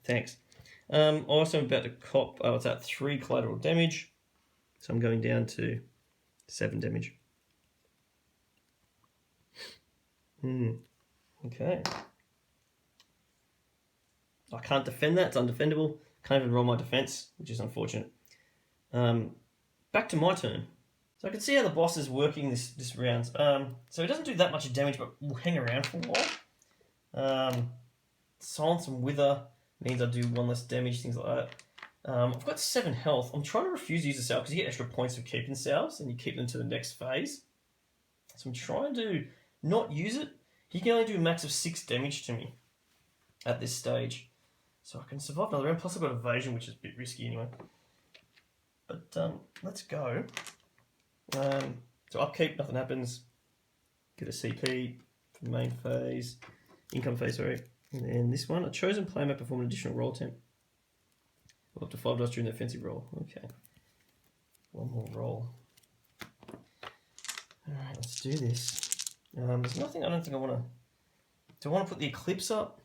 Thanks. Also, I'm about to cop. Oh, it's at 3 collateral damage, so I'm going down to 7 damage. Okay. I can't defend that. It's undefendable. Can't even roll my defense, which is unfortunate. Back to my turn. So I can see how the boss is working this round. So it doesn't do that much damage, but will hang around for a while. Silence and Wither means I do 1 less damage, things like that. I've got 7 health. I'm trying to refuse to use the salve because you get extra points for keeping salves and you keep them to the next phase. So I'm trying to not use it. He can only do a max of 6 damage to me at this stage. So I can survive another round. Plus I've got evasion, which is a bit risky anyway. But let's go. So upkeep, nothing happens. Get a CP for the main phase. Income phase, sorry. And then this one, a chosen player may perform an additional roll attempt. Up to 5 dice during the offensive roll. Okay. 1 more roll. Alright, let's do this. There's nothing I don't think I want to... Do I want to put the Eclipse up?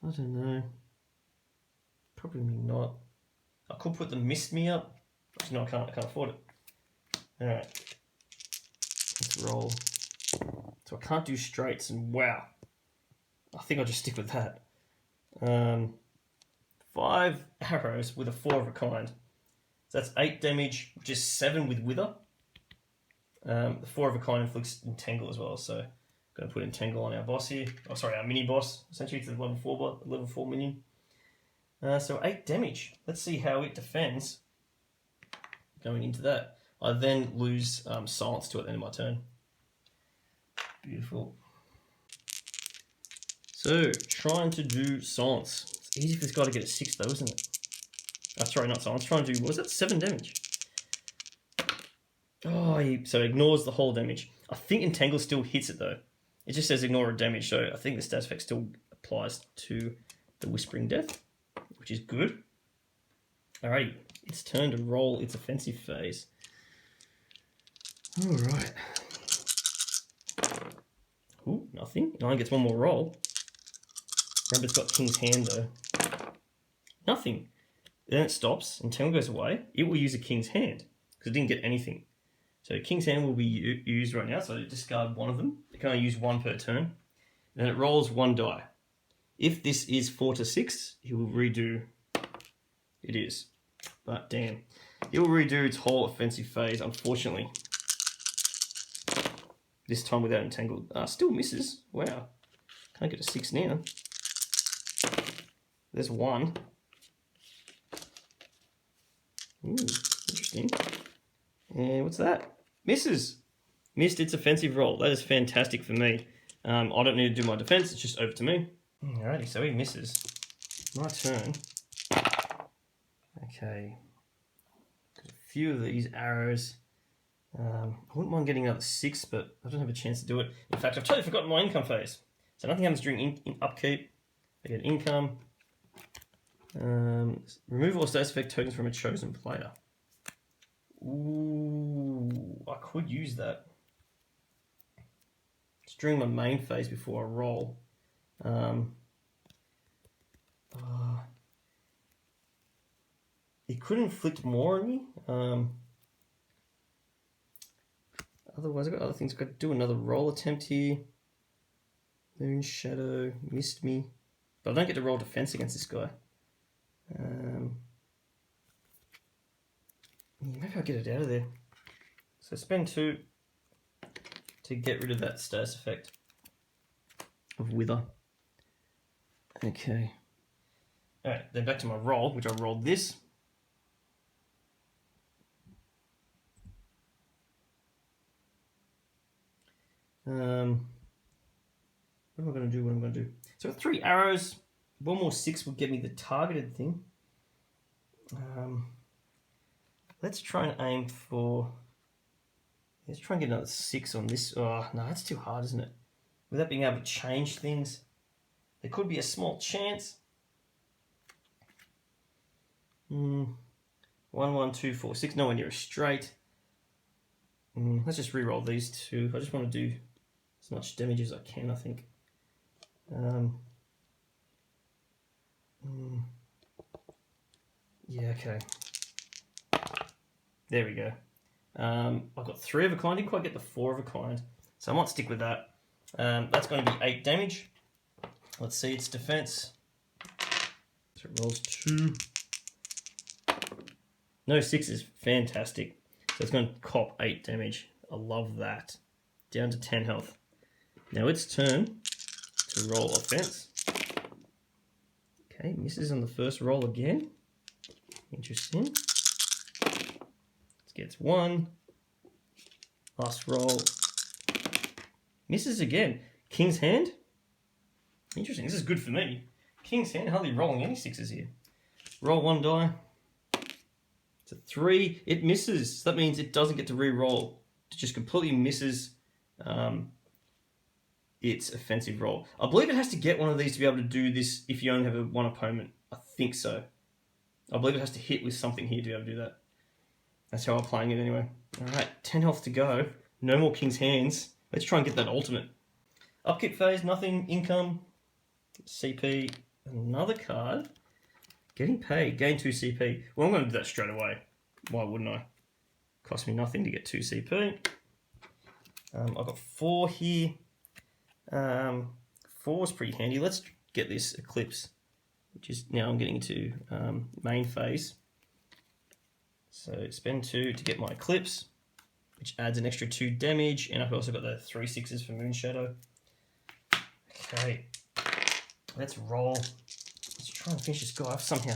I don't know. Probably not. I could put the Mist Me up. Actually, no, I can't afford it. Alright. Let's roll. So I can't do straights, and wow. I think I'll just stick with that. 5 arrows with a 4 of a kind. So that's 8 damage, which is 7 with Wither. The 4 of a kind inflicts Entangle as well, so I'm going to put Entangle on our boss here. Oh, sorry, our mini boss, essentially. It's the level 4 minion. So 8 damage. Let's see how it defends going into that. I then lose Silence to it at the end of my turn. Beautiful. So, trying to do Silence. It's easy for this guy to get a 6 though, isn't it? Oh, sorry, not Silence. Trying to do, what was that? 7 damage. Oh, so it ignores the whole damage. I think Entangle still hits it though. It just says ignore a damage, so I think the stats effect still applies to the Whispering Death, which is good. Alrighty, it's turn to roll its offensive phase. Alright. Ooh, nothing. It only gets 1 more roll. Remember, it's got King's Hand though. Nothing. Then it stops, and Tangle goes away. It will use a King's Hand, because it didn't get anything. So King's Hand will be used right now, so discard 1 of them. You can only use 1 per turn. And it rolls 1 die. If this is 4 to 6, he will redo... It is. But damn. It will redo its whole offensive phase, unfortunately. This time without Entangled. Still misses. Wow. Can't get a 6 now. There's 1. Ooh, interesting. And what's that? Misses. Missed its offensive roll. That is fantastic for me. I don't need to do my defense. It's just over to me. Alrighty, so he misses. My turn. Okay. Got a few of these arrows. I wouldn't mind getting another 6, but I don't have a chance to do it. In fact, I've totally forgotten my income phase. So nothing happens during upkeep. I get income. Remove all status effect tokens from a chosen player. Ooh, I could use that. It's during my main phase before I roll. It could inflict more on me. Otherwise, I've got other things. I've got to do another roll attempt here. Moon Shadow, Missed Me. But I don't get to roll defense against this guy. Maybe I'll get it out of there. So spend 2 to get rid of that status effect of Wither. Okay. Alright, then back to my roll, which I rolled this. What What am I going to do? What am I going to do? So I've got 3 arrows. 1 more 6 will get me the targeted thing. Let's try and aim for... Let's try and get another 6 on this. Oh, no, that's too hard, isn't it? Without being able to change things, there could be a small chance. 1, 1, 2, 4, 6. Nowhere near a straight. Let's just re-roll these 2. I just want to do as much damage as I can, I think. Yeah, okay. There we go. I've got 3 of a kind. Didn't quite get the 4 of a kind, so I might stick with that. That's going to be 8 damage. Let's see its defense. So it rolls 2. No 6s. Fantastic. So it's going to cop 8 damage. I love that. Down to 10 health. Now it's turn to roll offense. Okay, misses on the first roll again. Interesting. It gets 1. Last roll. Misses again. King's hand. Interesting. This is good for me. King's hand. Hardly rolling any 6s here. Roll 1 die. It's a 3. It misses. That means it doesn't get to re-roll. It just completely misses its offensive roll. I believe it has to get one of these to be able to do this if you only have one opponent. I think so. I believe it has to hit with something here to be able to do that. That's how I'm playing it anyway. Alright, 10 health to go. No more King's Hands. Let's try and get that ultimate. Upkeep phase, nothing, income, CP, another card. Getting paid, gain 2 CP. Well, I'm going to do that straight away. Why wouldn't I? Cost me nothing to get 2 CP. I've got 4 here. 4 is pretty handy. Let's get this Eclipse, which is now I'm getting into main phase. So spend 2 to get my Eclipse, which adds an extra 2 damage, and I've also got the 3 6s for Moonshadow. Okay, let's roll. Let's try and finish this guy off somehow.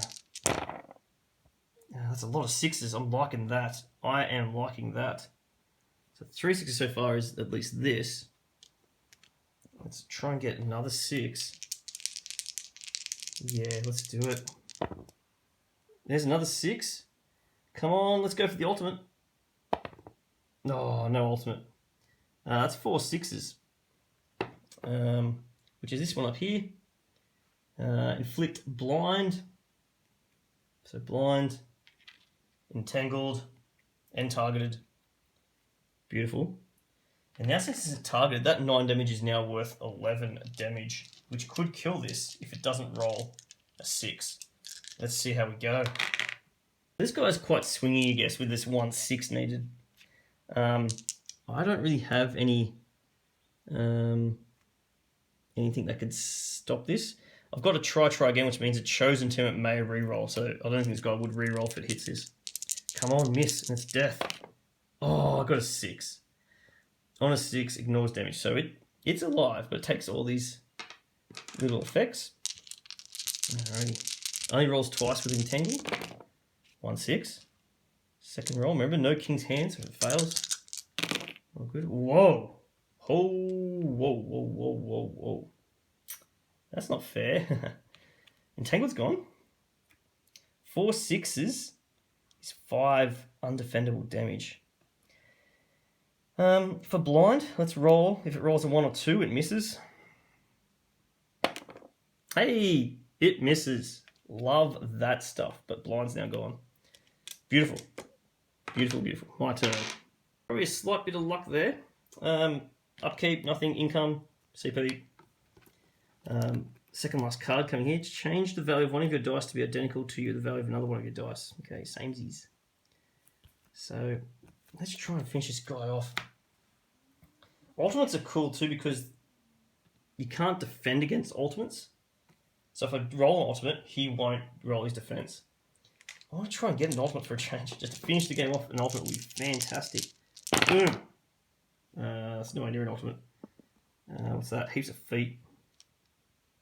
That's a lot of 6s. I'm liking that. I am liking that. So 3 6s so far is at least this. Let's try and get another 6. Yeah, let's do it. There's another 6. Come on, let's go for the ultimate. Oh, no ultimate. That's 4 6s. Which is this one up here. Inflict blind. So blind, entangled, and targeted. Beautiful. And now since it's targeted, that 9 damage is now worth 11 damage, which could kill this if it doesn't roll a 6. Let's see how we go. This guy's quite swingy, I guess, with this 1 6 needed. I don't really have any anything that could stop this. I've got to try again, which means a chosen team may re-roll. So I don't think this guy would re-roll if it hits this. Come on, miss, and it's death. Oh, I got a 6. On a 6, ignores damage. So it's alive, but it takes all these little effects. Alrighty. Only rolls twice with Entangle. 1 6. Second roll. Remember, no King's Hands if it fails. Oh, good. Whoa. Oh, whoa. That's not fair. Entangled's gone. 4 6s is 5 undefendable damage. For blind, let's roll. If it rolls a 1 or 2, it misses. Hey, it misses. Love that stuff, but blind's now gone. Beautiful. Beautiful. My turn. Probably a slight bit of luck there. Upkeep, nothing, income, CP. Second last card coming here. Change the value of one of your dice to be identical to the value of another one of your dice. Okay, samesies. So let's try and finish this guy off. Ultimates are cool too because you can't defend against ultimates. So if I roll an ultimate, he won't roll his defense. I want to try and get an ultimate for a change. Just to finish the game off, an ultimate would be fantastic. Boom! That's nowhere near an ultimate. What's that? Heaps of feet.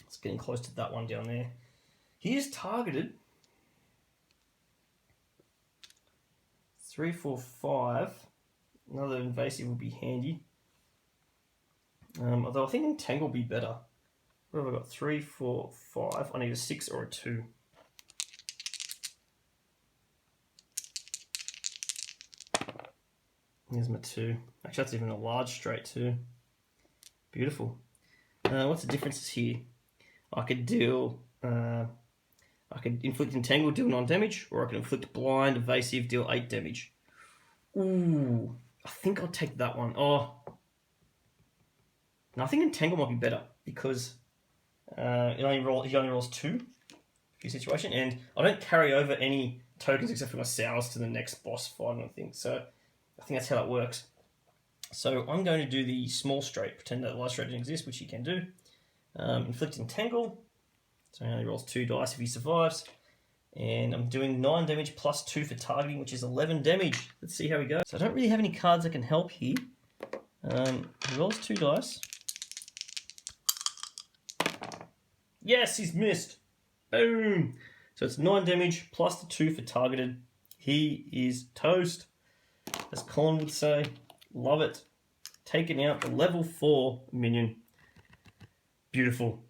It's getting close to that one down there. He is targeted. 3, 4, 5. Another invasive would be handy. Although I think Entangle would be better. What have I got? 3, 4, 5. I need a 6 or a 2. Here's my 2. Actually, that's even a large straight too. Beautiful. What's the differences here? I could deal... I could inflict entangle, deal 9 damage, or I can inflict blind, evasive, deal 8 damage. Ooh, I think I'll take that one. Oh, no, I think entangle might be better because he only rolls 2 for your situation, and I don't carry over any tokens except for my sours to the next boss fight, I think. So I think that's how that works. So I'm going to do the small straight, pretend that the light straight didn't exist, which he can do. Inflict entangle. So he only rolls 2 dice if he survives. And I'm doing 9 damage plus 2 for targeting, which is 11 damage. Let's see how we go. So I don't really have any cards that can help here. He rolls 2 dice. Yes, he's missed. Boom. So it's 9 damage plus the 2 for targeted. He is toast, as Colin would say. Love it. Taking out the level 4 minion. Beautiful.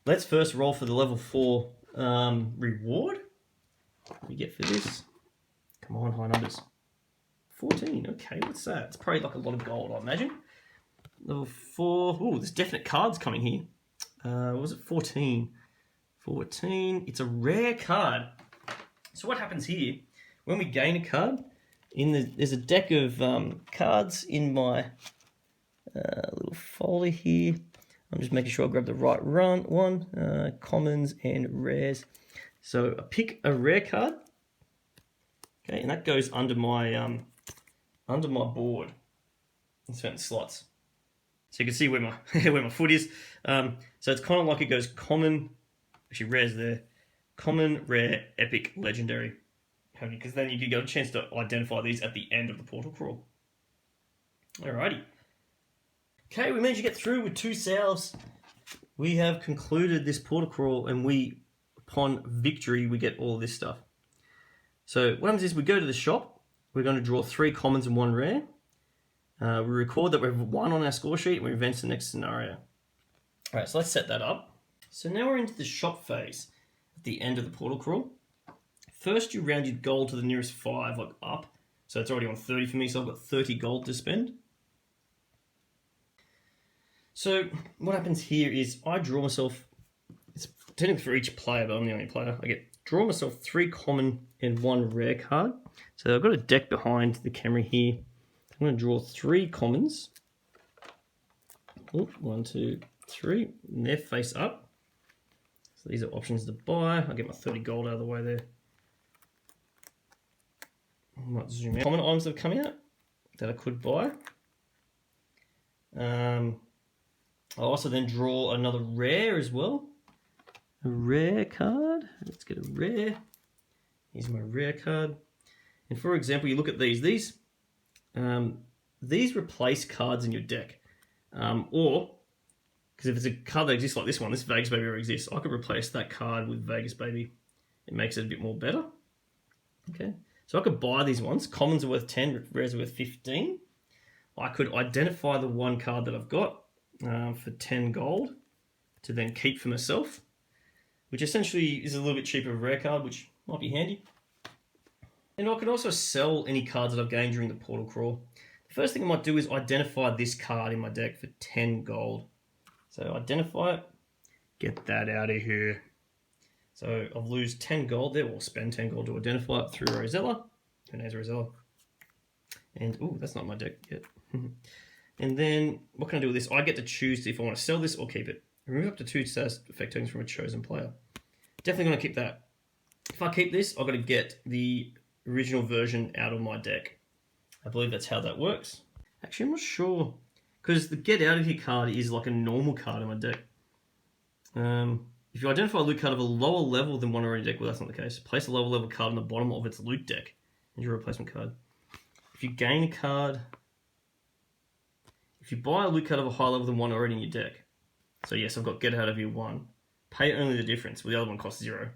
Let's first roll for the level 4 reward. What do we get for this? Come on, high numbers. 14. Okay, what's that? It's probably like a lot of gold, I imagine. Level 4. Ooh, there's definite cards coming here. What was it? 14. 14. It's a rare card. So what happens here, when we gain a card, there's a deck of cards in my little folder here. I'm just making sure I grab the right one. Commons and rares. So I pick a rare card. Okay, and that goes under my board in certain slots. So you can see where my where my foot is. So it's kind of like it goes common, actually rares there, common, rare, epic, legendary. Because then you get a chance to identify these at the end of the portal crawl. Alrighty. Okay, we managed to get through with 2 salves. We have concluded this portal crawl, and upon victory, we get all this stuff. So what happens is we go to the shop. We're going to draw 3 commons and 1 rare. We record that we have 1 on our score sheet, and we advance to the next scenario. Alright, so let's set that up. So now we're into the shop phase at the end of the portal crawl. First, you round your gold to the nearest 5, like up. So it's already on 30 for me, so I've got 30 gold to spend. So what happens here is I draw myself, it's technically for each player, but I'm the only player. I draw myself 3 common and 1 rare card. So I've got a deck behind the camera here. I'm going to draw 3 commons. 1, 2, 3. And they're face up. So these are options to buy. I'll get my 30 gold out of the way there. I might zoom out. Common items that have come out that I could buy. I'll also then draw another rare as well. A rare card. Let's get a rare. Here's my rare card. And for example, you look at these. These replace cards in your deck. Or, because if it's a card that exists like this one, this Vegas Baby already exists, I could replace that card with Vegas Baby. It makes it a bit more better. Okay. So I could buy these ones. Commons are worth 10, rares are worth 15. I could identify the 1 card that I've got for 10 gold to then keep for myself, which essentially is a little bit cheaper of a rare card, which might be handy. And I can also sell any cards that I've gained during the portal crawl. The first thing I might do is identify this card in my deck for 10 gold. So identify it, get that out of here. So I'll lose 10 gold there, or spend 10 gold to identify it through Rosella. Her name's Rosella. And, ooh, that's not my deck yet. And then, what can I do with this? I get to choose if I want to sell this or keep it. Remove up to 2 status effect tokens from a chosen player. Definitely going to keep that. If I keep this, I've got to get the original version out of my deck. I believe that's how that works. Actually, I'm not sure. Because the get out of here card is like a normal card in my deck. If you identify a loot card of a lower level than one already deck, well, that's not the case. Place a lower level card on the bottom of its loot deck and your replacement card. If you gain a card, if you buy a loot card of a higher level than one already in your deck. So yes, I've got get out of here 1. Pay only the difference, well, the other one costs 0.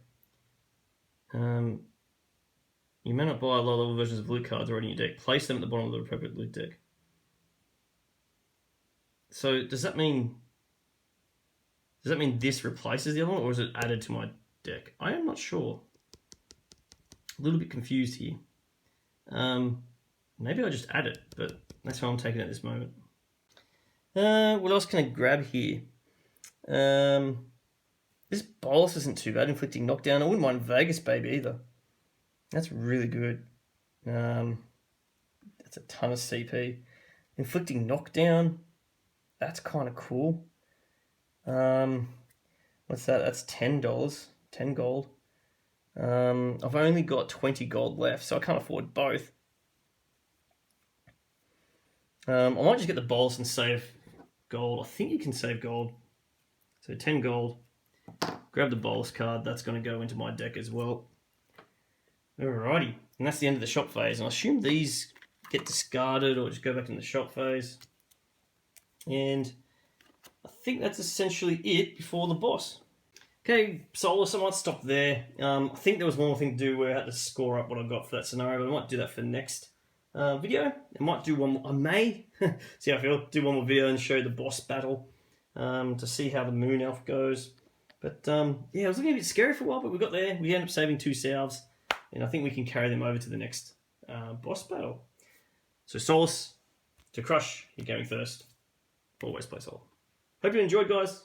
You may not buy lower level versions of loot cards already in your deck. Place them at the bottom of the appropriate loot deck. So does that mean Does that mean this replaces the other one, or is it added to my deck? I am not sure. A little bit confused here. Maybe I just add it, but that's how I'm taking it at this moment. What else can I grab here? This bolus isn't too bad, inflicting knockdown. I wouldn't mind Vegas Baby either. That's really good. That's a ton of CP. Inflicting knockdown, that's kind of cool. What's that? That's $10, 10 gold. I've only got 20 gold left, so I can't afford both. I might just get the bolus and save gold. I think you can save gold. So 10 gold. Grab the bolus card. That's going to go into my deck as well. Alrighty. And that's the end of the shop phase. And I assume these get discarded or just go back in the shop phase. And I think that's essentially it before the boss. Okay, Soloists, I might stop there. I think there was one more thing to do where I had to score up what I got for that scenario, but I might do that for the next video. I might do one more, I may, see how I feel, do one more video and show the boss battle to see how the Moon Elf goes. But yeah, it was looking a bit scary for a while, but we got there. We ended up saving 2 salves, and I think we can carry them over to the next boss battle. So Solace, to crush, you're going first. Always play Solo. Hope you enjoyed, guys.